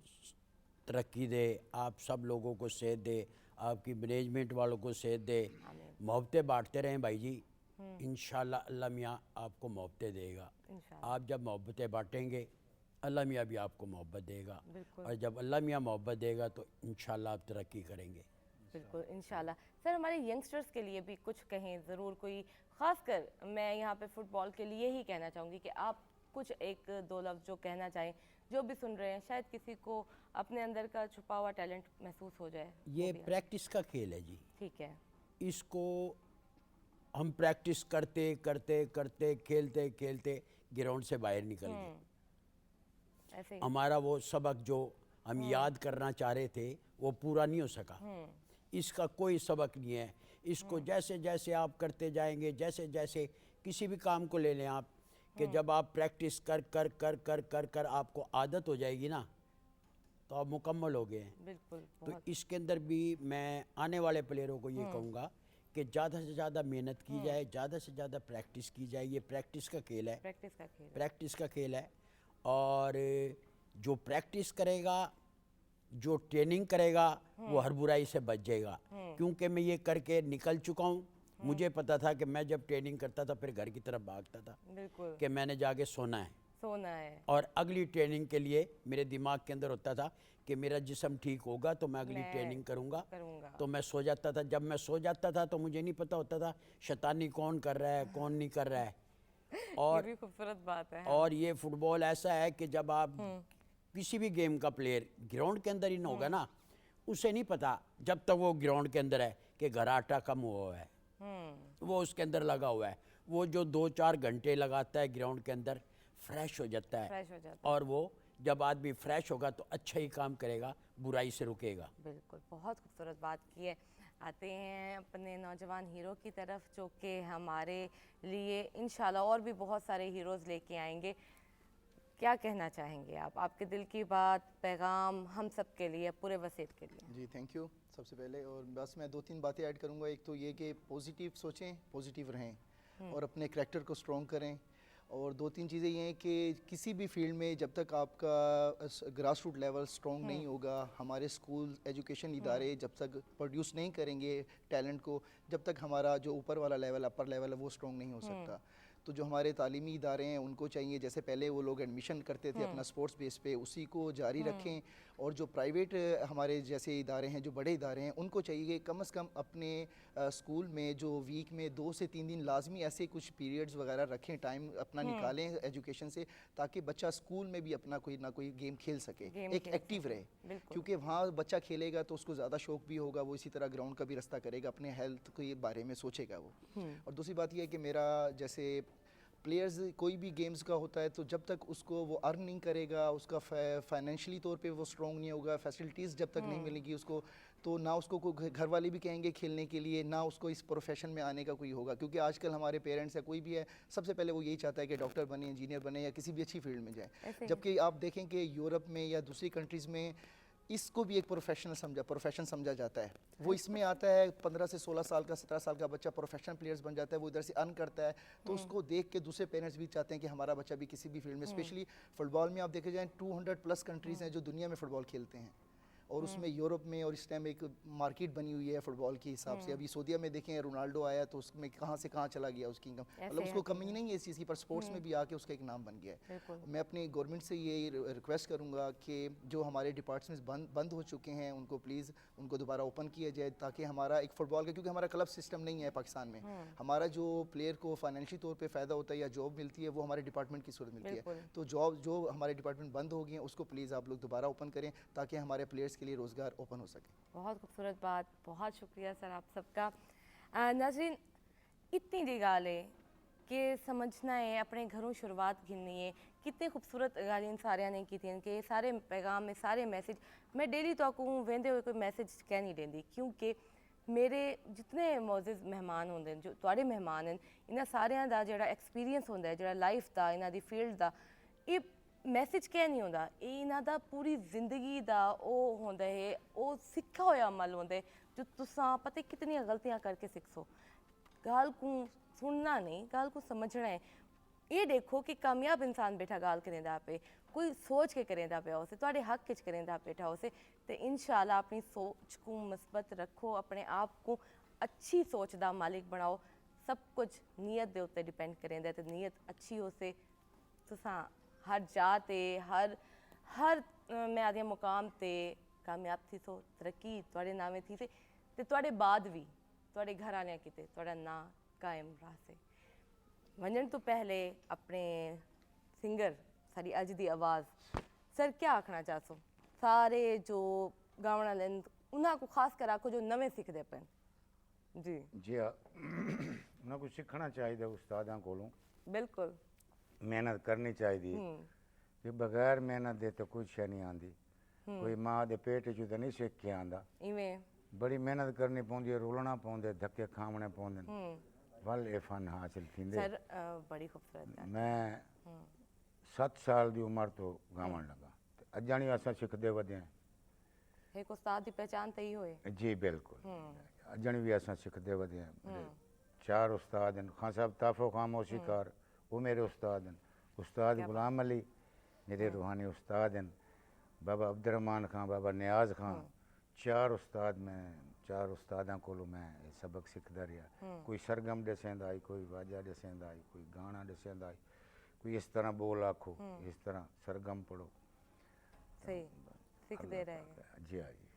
तरक्की दे, आप सब लोगों को सेहत दे, आपकी मैनेजमेंट वालों को सेहत दे। मोहब्बतें बांटते रहें भाई जी, इंशाल्लाह अल्लाह मियाँ आपको मोहब्बतें देगा। आप जब मोहब्बतें बांटेंगे, अल्लाह मियाँ भी आपको मोहब्बत देगा, और जब अल्लाह मियाँ मोहब्बत देगा तो इंशाल्लाह आप तरक्की करेंगे। बिल्कुल इंशाल्लाह। सर हमारे यंगस्टर्स के लिए भी कुछ कहें ज़रूर, कोई ख़ासकर मैं यहाँ पे फुटबॉल के लिए ही कहना चाहूँगी कि आप कुछ एक दो लफ्ज़ जो कहना चाहें, जो भी सुन रहे हैं, शायद किसी को अपने अंदर का छुपा हुआ टैलेंट महसूस हो जाए। ये प्रैक्टिस का खेल है जी, ठीक है। इसको हम प्रैक्टिस करते करते करते खेलते खेलते ग्राउंड से बाहर निकल गए। ऐसे ही। हमारा वो सबक जो हम याद करना चाह रहे थे वो पूरा नहीं हो सका। इसका कोई सबक नहीं है। इसको जैसे जैसे आप करते जाएंगे, जैसे जैसे किसी भी काम को ले लें आप, कि जब आप प्रैक्टिस कर कर कर कर कर कर आपको आदत हो जाएगी ना, तो आप मुकम्मल हो गए हैं। बिल्कुल। तो इसके अंदर भी मैं आने वाले प्लेयरों को ये कहूँगा कि ज़्यादा से ज़्यादा मेहनत की जाए, ज़्यादा से ज़्यादा प्रैक्टिस की जाए। ये प्रैक्टिस का खेल है, प्रैक्टिस का खेल है। प्रैक्टिस का खेल है। और जो प्रैक्टिस करेगा, जो ट्रेनिंग करेगा, वो हर बुराई से बच जाएगा। क्योंकि मैं ये करके निकल चुका हूँ। मुझे पता था कि मैं जब ट्रेनिंग करता था फिर घर की तरफ भागता था बिल्कुल, कि मैंने जाके सोना है, सोना है। और अगली ट्रेनिंग के लिए मेरे दिमाग के अंदर होता था कि मेरा जिस्म ठीक होगा तो मैं अगली मैं ट्रेनिंग करूंगा। करूंगा। तो मैं सो जाता था। जब मैं सो जाता था तो मुझे नहीं पता होता था शैतानी कौन कर रहा है, कौन नहीं कर रहा है। ये और भी खूबसूरत बात है। और ये फुटबॉल ऐसा है कि जब आप किसी भी गेम का प्लेयर ग्राउंड के अंदर ही ना होगा ना, उसे नहीं पता जब तक वो ग्राउंड के अंदर है कि घर आटा कम हुआ है, वो उसके अंदर लगा हुआ है। वो जो 2-4 घंटे लगाता है ग्राउंड के अंदर, फ्रेश हो जाता है। फ्रेश हो जाता और वो जब आदमी फ्रेश होगा तो अच्छा ही काम करेगा, बुराई से रुकेगा। बिल्कुल, बहुत खूबसूरत बात की है। आते हैं अपने नौजवान हीरो की तरफ, जो कि हमारे लिए इंशाल्लाह और भी बहुत सारे हीरोज़ लेके आएंगे। क्या कहना चाहेंगे आप? आपके दिल की बात, पैगाम हम सब के लिए, पूरे वसीत के लिए। जी थैंक यू सबसे पहले। और बस मैं 2-3 बातें ऐड करूंगा। एक तो ये कि पॉजिटिव सोचें, पॉजिटिव रहें और अपने करैक्टर को स्ट्रॉन्ग करें। और 2-3 चीज़ें ये हैं कि किसी भी फील्ड में जब तक आपका ग्रास रूट लेवल स्ट्रॉन्ग नहीं होगा, हमारे स्कूल एजुकेशन इदारे जब तक प्रोड्यूस नहीं करेंगे टैलेंट को, जब तक हमारा जो ऊपर वाला लेवल, अपर लेवल है, वो स्ट्रॉन्ग नहीं हो सकता। तो जो हमारे तालीमी इदारे हैं उनको चाहिए, जैसे पहले वो लोग एडमिशन करते थे अपना स्पोर्ट्स बेस पे, उसी को जारी रखें। और जो प्राइवेट हमारे जैसे इदारे हैं, जो बड़े इदारे हैं, उनको चाहिए कि कम से कम अपने स्कूल में जो वीक में 2 से 3 दिन लाजमी ऐसे कुछ पीरियड्स वगैरह रखें, टाइम अपना निकालें एजुकेशन से, ताकि बच्चा स्कूल में भी अपना कोई ना कोई गेम खेल सके, एक एक्टिव रहे। क्योंकि वहाँ बच्चा खेलेगा तो उसको ज़्यादा शौक भी होगा, वो इसी तरह ग्राउंड का भी रास्ता करेगा, अपने हेल्थ के बारे में सोचेगा वो। और दूसरी बात यह है कि मेरा जैसे प्लेयर्स कोई भी गेम्स का होता है, तो जब तक उसको वो अर्न नहीं करेगा, उसका फाइनेंशियली तौर पे वो स्ट्रॉन्ग नहीं होगा, फैसिलिटीज़ जब तक नहीं मिलेगी उसको, तो ना उसको कोई घर वाले भी कहेंगे खेलने के लिए, ना उसको इस प्रोफेशन में आने का कोई होगा। क्योंकि आजकल हमारे पेरेंट्स है, कोई भी है, सबसे पहले वो यही चाहता है कि डॉक्टर बने, इंजीनियर बने या किसी भी अच्छी फील्ड में जाए। जबकि आप देखें कि यूरोप में या दूसरी कंट्रीज़ में इसको भी एक प्रोफेशन समझा जाता है। वो इसमें आता है 15 से 16 साल का, 17 साल का बच्चा प्रोफेशनल प्लेयर्स बन जाता है, वो इधर से अर्न करता है, तो उसको देख के दूसरे पेरेंट्स भी चाहते हैं कि हमारा बच्चा भी किसी भी फील्ड में, स्पेशली फुटबॉल में आप देखे जाएँ 200+ कंट्रीज़ हैं जो दुनिया में फ़ुटबॉल खेलते हैं, और उसमें यूरोप में और इस टाइम एक मार्केट बनी हुई है फुटबॉल के हिसाब से। अभी सऊदीया में देखें रोनाल्डो आया तो उसमें कहाँ से कहाँ चला गया उसकी इनकम, मतलब उसको कमी नहीं है इस चीज़ की, पर स्पोर्ट्स में भी आके उसका एक नाम बन गया है। मैं अपनी गवर्नमेंट से ये रिक्वेस्ट करूँगा कि जो हमारे डिपार्टमेंट्स बंद हो चुके हैं उनको प्लीज़ उनको दोबारा ओपन किया जाए, ताकि हमारा एक फ़ुटबॉल का, क्योंकि हमारा क्लब सिस्टम नहीं है पाकिस्तान में, हमारा जो प्लेयर को फाइनेंशियल तौर पर फ़ायदा होता है या जॉब मिलती है वो हमारे डिपार्टमेंट की सूरत मिलती है। तो जॉब जो हमारे डिपार्टमेंट बंद हो गए हैं उसको प्लीज़ आप लोग दोबारा ओपन करें, ताकि हमारे प्लेयर्स के लिए रोज़गार ओपन हो सके। बहुत खूबसूरत बात, बहुत शुक्रिया सर आप सबका। नाज़रीन, इतनी दी गाल है कि समझना है, अपने घरों शुरुआत गिननी है। कितने खूबसूरत गाल इन सारिया ने की थी कि सारे पैगाम में सारे मैसेज मैं डेली तो आपको वेंदे हुए कोई मैसेज कह नहीं देंदी, क्योंकि मेरे जितने मोअज़्ज़ज़ मेहमान होंगे, जो तुहाडे मेहमान हैं, इन्हां सारियां दा जिहड़ा एक्सपीरियंस होंदा है, जिहड़ा लाइफ दा, इन्हां दी फील्ड दा, ये मैसेज क्या नहीं होंदा, ये इन्हां दा पूरी जिंदगी दा ਉਹ ਹੁੰਦਾ ਹੈ, ਉਹ ਸਿੱਖਿਆ ਹੋਇਆ ਅਮਲ ਹੁੰਦਾ ਜੋ ਤੁਸੀਂ ਪਤਾ ਕਿਤਨੀਆਂ ਗਲਤੀਆਂ ਕਰਕੇ ਸਿੱਖੋ। गाल को सुनना नहीं, गाल को समझना है। ये देखो कि कामयाब इंसान बैठा गाल करेंदा पे, कोई सोच के करेंदा पे उसे, तुहाडे हक च करेंदा बैठा उसे, तो इंशाल्लाह अपनी सोच को मस्बत रखो, अपने आप को अच्छी सोच दा मालिक बनाओ। सब कुछ नीयत दे उत्ते डिपेंड करेंदा, तो नीयत अच्छी हो से तुसां हर जाते हर मैं आदि मुकाम ते कामयाब थी सो, तरक्की तुहाडे नामे थी से, ते तुहाडे बाद भी तुहाडे घर आने किते तुहाडा ना कायम रह से। वंजन तो पहले अपने सिंगर सारी अज दी आवाज़ सर क्या आखना चाहसो सारे जो गावण वाले उन्हां को खास कर आखो जो नवे सीखते पे जी जी हाँ उन्हें कुछ सीखना चाहिए उस्तादा कोलों, बिल्कुल मेहनत करनी चाहिए कि बगैर मेहनत दे तो कुछ शे नहीं आती। कोई माँ दे पेट चो तो नहीं सीख के आंदा, इवें बड़ी मेहनत करनी पौंदी है, रोलना पौंदे, धक्के खावने पौंदे, वल ए फन हासिल थींदे। सर बड़ी खूबसूरत बात। मैं 7 साल की उम्र तो गावन लगा, अजानी असां सिखते वधे हैं। एक उस्ताद की पहचान तो ही होए। जी बिल्कुल। अजन भी असां सिखदे वधे हैं मेरे 4 उस्ताद हैं खान साहब ताफ़ो खां मौसीकार वो मेरे उस्ताद हैं उस्ताद गुलाम अली मेरे रूहानी उस्ताद हैं बाबा अब्दुर्रहमान खां बाबा नियाज खां 4 उस्ताद मैं 4 उस्तादां कोलों मैं सबक सिखदा रहा कोई सरगम ॾसेंदा आई कोई वाजा ॾसेंदा आई कोई गाना ॾसेंदा आई कोई इस तरह बोल आखो इस तरह सरगम पढ़ो सही सिखदे रहे जी हाँ जी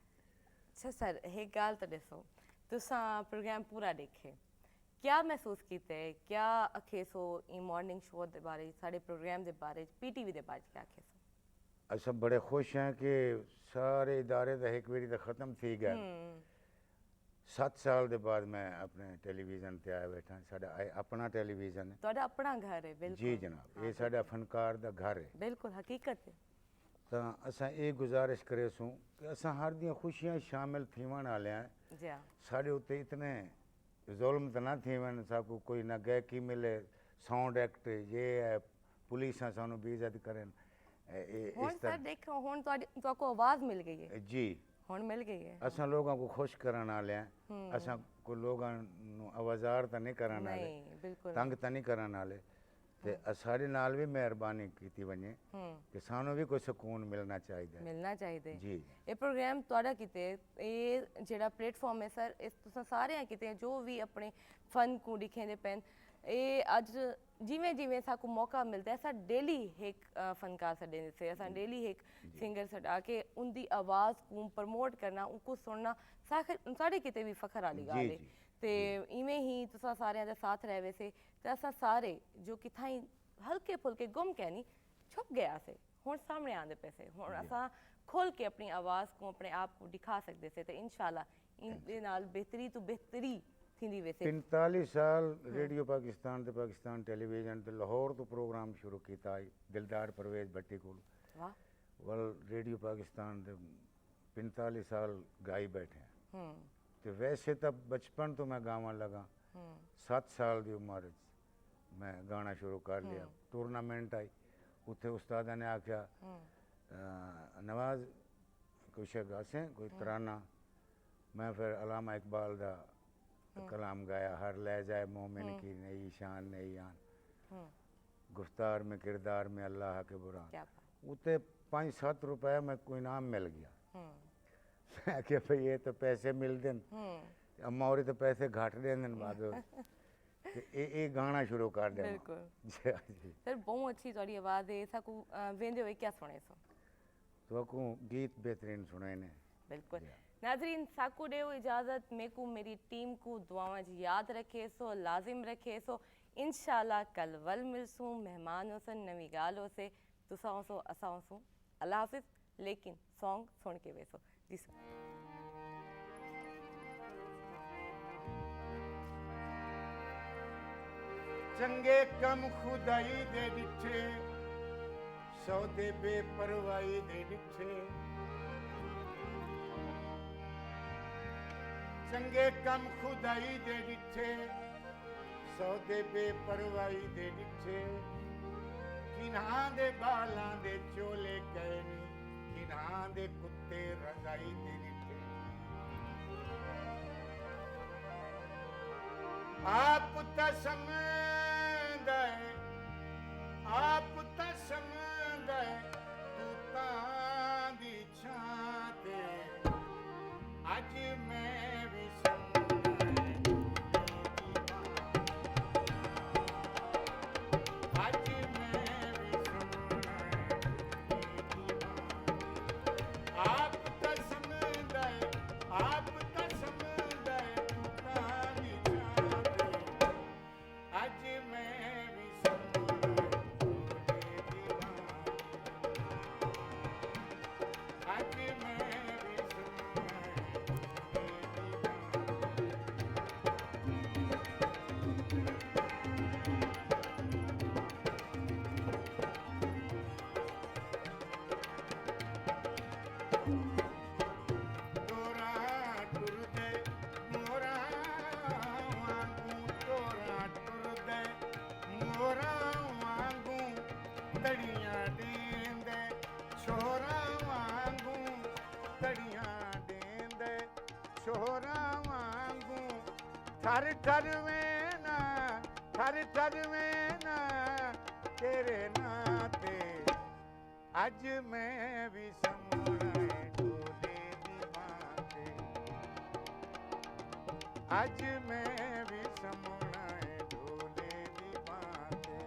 अच्छा सर एक गाल तो दसो तुसा प्रोग्राम पूरा देखे क्या महसूस कीते क्या आखे सो ई मॉर्निंग शो दे बारे साढ़े प्रोग्राम दे बारे पीटीवी दे बारे क्या आखे सो असां बड़े खुश हैं कि सारे इदारे तो एक बारी तो ख़त्म थी गए 7 साल के बाद मैं अपने टेलीविज़न ते आया बैठा साडा अपना टेलीविज़न है ਤੁਹਾਡਾ ਆਪਣਾ ਘਰ ਹੈ ਬਿਲਕੁਲ जी जनाब ये साडा फनकार दा घर है ਬਿਲਕੁਲ ਹਕੀਕਤ ਹੈ तो असां ये गुजारिश करे सूं कि असां हर दियां खुशियां शामिल थीवण वाले हैं जी हाँ साढ़े उत्ते इतने जुल्म तो ना थी वन साकू कोई ना गायकी मिले साउंड एक्ट ये है पुलिस सानू बेइज्जत करें ਹੁਣ इस ਸਰ ਦੇਖੋ ਹੁਣ ਤੁਹਾਨੂੰ ਆਵਾਜ਼ ਮਿਲ ਗਈ ਹੈ जी ਹੁਣ ਮਿਲ ਗਈ ਹੈ असां लोगों को खुश करने वाले हैं असां को लोगों नु आवाज़ार तो नहीं करने वाले ਨਹੀਂ ਬਿਲਕੁਲ तंग तो नहीं करने वाले ते साढ़े नाल भी मेहरबानी की वने कि सानू भी कोई सुकून मिलना चाहिए ਮਿਲਣਾ ਚਾਹੀਦਾ ਹੈ। जी ਇਹ ਪ੍ਰੋਗਰਾਮ ਤੁਹਾਡਾ ਕਿਤੇ ਇਹ ਜਿਹੜਾ ਪਲੇਟਫਾਰਮ ਹੈ ਸਰ ਇਸ ਤੁਸੀਂ ਸਾਰਿਆਂ ਕਿਤੇ ਜੋ ਵੀ ਆਪਣੇ ਫਨ ਨੂੰ ਦਿਖਾਉਂਦੇ ਪੈਣ ਇਹ ਅੱਜ ਜਿਵੇਂ ਜਿਵੇਂ ਸਾਕੂ ਮੌਕਾ ਮਿਲਦਾ ਹੈ ਸਾ ਡੇਲੀ ਇੱਕ ਫਨਕਾਰ ਸਾਡੇ ਨੇ ਅਸਾਂ ਡੇਲੀ ਇੱਕ ਸਿੰਗਰ ਸਟਾ ਕੇ ਉਹਦੀ ਆਵਾਜ਼ ਨੂੰ ਪ੍ਰਮੋਟ ਕਰਨਾ ਉनको ਸੁਣਨਾ ਸਾਡੇ ਕਿਤੇ ਵੀ ਫਖਰ ਵਾਲੀ ਗੱਲ ਹੈ ਤੇ ਇਵੇਂ ਹੀ ਤੁਸੀਂ ਸਾਰਿਆਂ ਦਾ ਸਾਥ ਰਹੇ ਵੈਸੇ ਤੇ ਅਸਾਂ ਸਾਰੇ ਜੋ ਕਿਥਾਂ ਹੀ ਹਲਕੇ ਫੁਲਕੇ ਗੁੰਮ ਕਹਿ ਨਹੀਂ ਛੁਪ ਗਿਆ ਸੇ ਹੁਣ ਸਾਹਮਣੇ ਆਉਂਦੇ ਪੈਸੇ ਹੁਣ ਅਸਾਂ ਖੋਲ ਕੇ ਆਪਣੀ ਆਵਾਜ਼ ਨੂੰ ਆਪਣੇ ਆਪ ਨੂੰ ਦਿਖਾ ਸਕਦੇ ਸੇ ਤੇ ਇਨਸ਼ਾਅੱਲਾ ਇਹਦੇ ਨਾਲ ਬਿਹਤਰੀ ਤੋਂ ਬਿਹਤਰੀ ਥੀਂਦੀ ਵੈਸੇ 45 साल रेडियो पाकिस्तान ते पाकिस्तान टेलीविजन ते लाहौर तो प्रोग्राम शुरू किया दिलदार परवेज भट्टी को ਵਾਹ वल रेडियो पाकिस्तान ते 45 साल गाई बैठे हैं तो वैसे तो बचपन तो मैं गावन लगा 7 साल की उम्र मैं गाना शुरू कर लिया टूर्नामेंट आई उत्थे उस्तादा ने आख्या नवाज कोई शे गासें कोई तराना मैं फिर अलामा इकबाल दा कलाम गाया हर ले जाए मोमिन की नई शान नई आन गुफ्तार में किरदार में अल्लाह के बुरान क्या बात उते 5-7 रुपए में कोई इनाम मिल गया मैं क्या भाई ये तो पैसे मिल देन अम्मा और तो पैसे घट देन बाद ये गाना शुरू कर दे बिल्कुल जी सर बहुत अच्छी ਤੁਹਾਡੀ ਆਵਾਜ਼ ਹੈ ਸਾਕੂ ਵੇਂਦੇ ਹੋਏ ਕੀ ਸੁਣੇ ਸੋ तो को गीत बेहतरीन सुने ने बिल्कुल नाजरीन साकू देव इजाज़त मेकू मेरी टीम को दुआओं जी याद रखे सो लाजिम रखे सो इंशाल्लाह कल वल मिलसूं मेहमानों से नवी गालों से तुसाओं सो असाओं सो अल्लाह हाफिज लेकिन सॉन्ग सुन के वेसो जी सर चंगे कम खुदाई दे डिठे सौदे बेपरवाही दे डिठे चंगे कम खुदाई दे डिठे सौदे बेपरवाही दे डिठे किन्हां दे बालां दे चोले कहनी किन्हां दे कुत्ते रजाई दे डिठे आप ता समझदा है आप ता समझदा है तू तां दी छां ते अज मैं भी अज मैं भी आप ता समझदा है आप ता समझदा है तू तां दी छां ते अज मैं भी आज मैं भी ਠਰ ਠਰ ਵੇ ਨਾ, ਠਰ ਠਰ ਵੇ ਨਾ, ਤੇਰੇ ਨਾਂ ਤੇ ਅੱਜ ਮੈਂ ਵੀ ਸਮਣਾ ਏ ਢੋਲੇ ਦੀ ਬਾਂ ਤੇ, ਅੱਜ ਮੈਂ ਵੀ ਸਮਣਾ ਏ ਢੋਲੇ ਦੀ ਬਾਂ ਤੇ।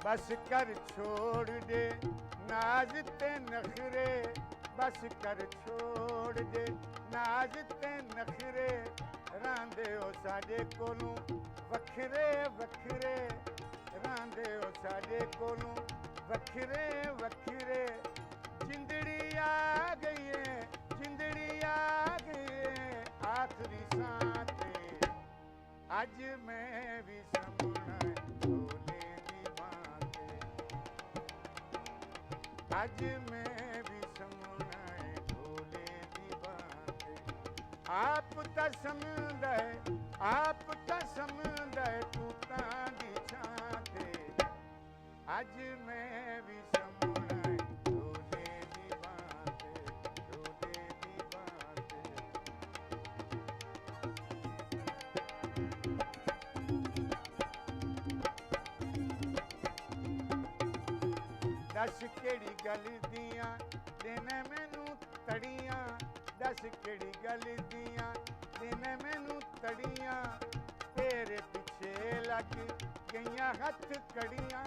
बस कर छोड़ दे नाज ते नखरे, बस कर छोड़ दे नाज ते नखरे, रांदे ओ साडे कोलों वखरे वखरे, रांदे ओ साडे कोलों वखरे वखरे। जिंदड़ी आ गई है, जिंदड़ी आ गई है आखिरी सांस ते, अज मैं भी समना ढोले दी बां ते, अज मैं भी समना ढोले दी बां ते। आप ता समझदा है, आप ता समझदा है तू तां दी छां ते, अज मैं भी समना ढोले दी बां ते, ढोले दी बां ते। दस केड़ी गल दियां देने मैनू तड़ियां, दस केड़ी गल दियां देने मैनू तड़ियां, तेरे पिछे लग गईयां हथ कड़ियां,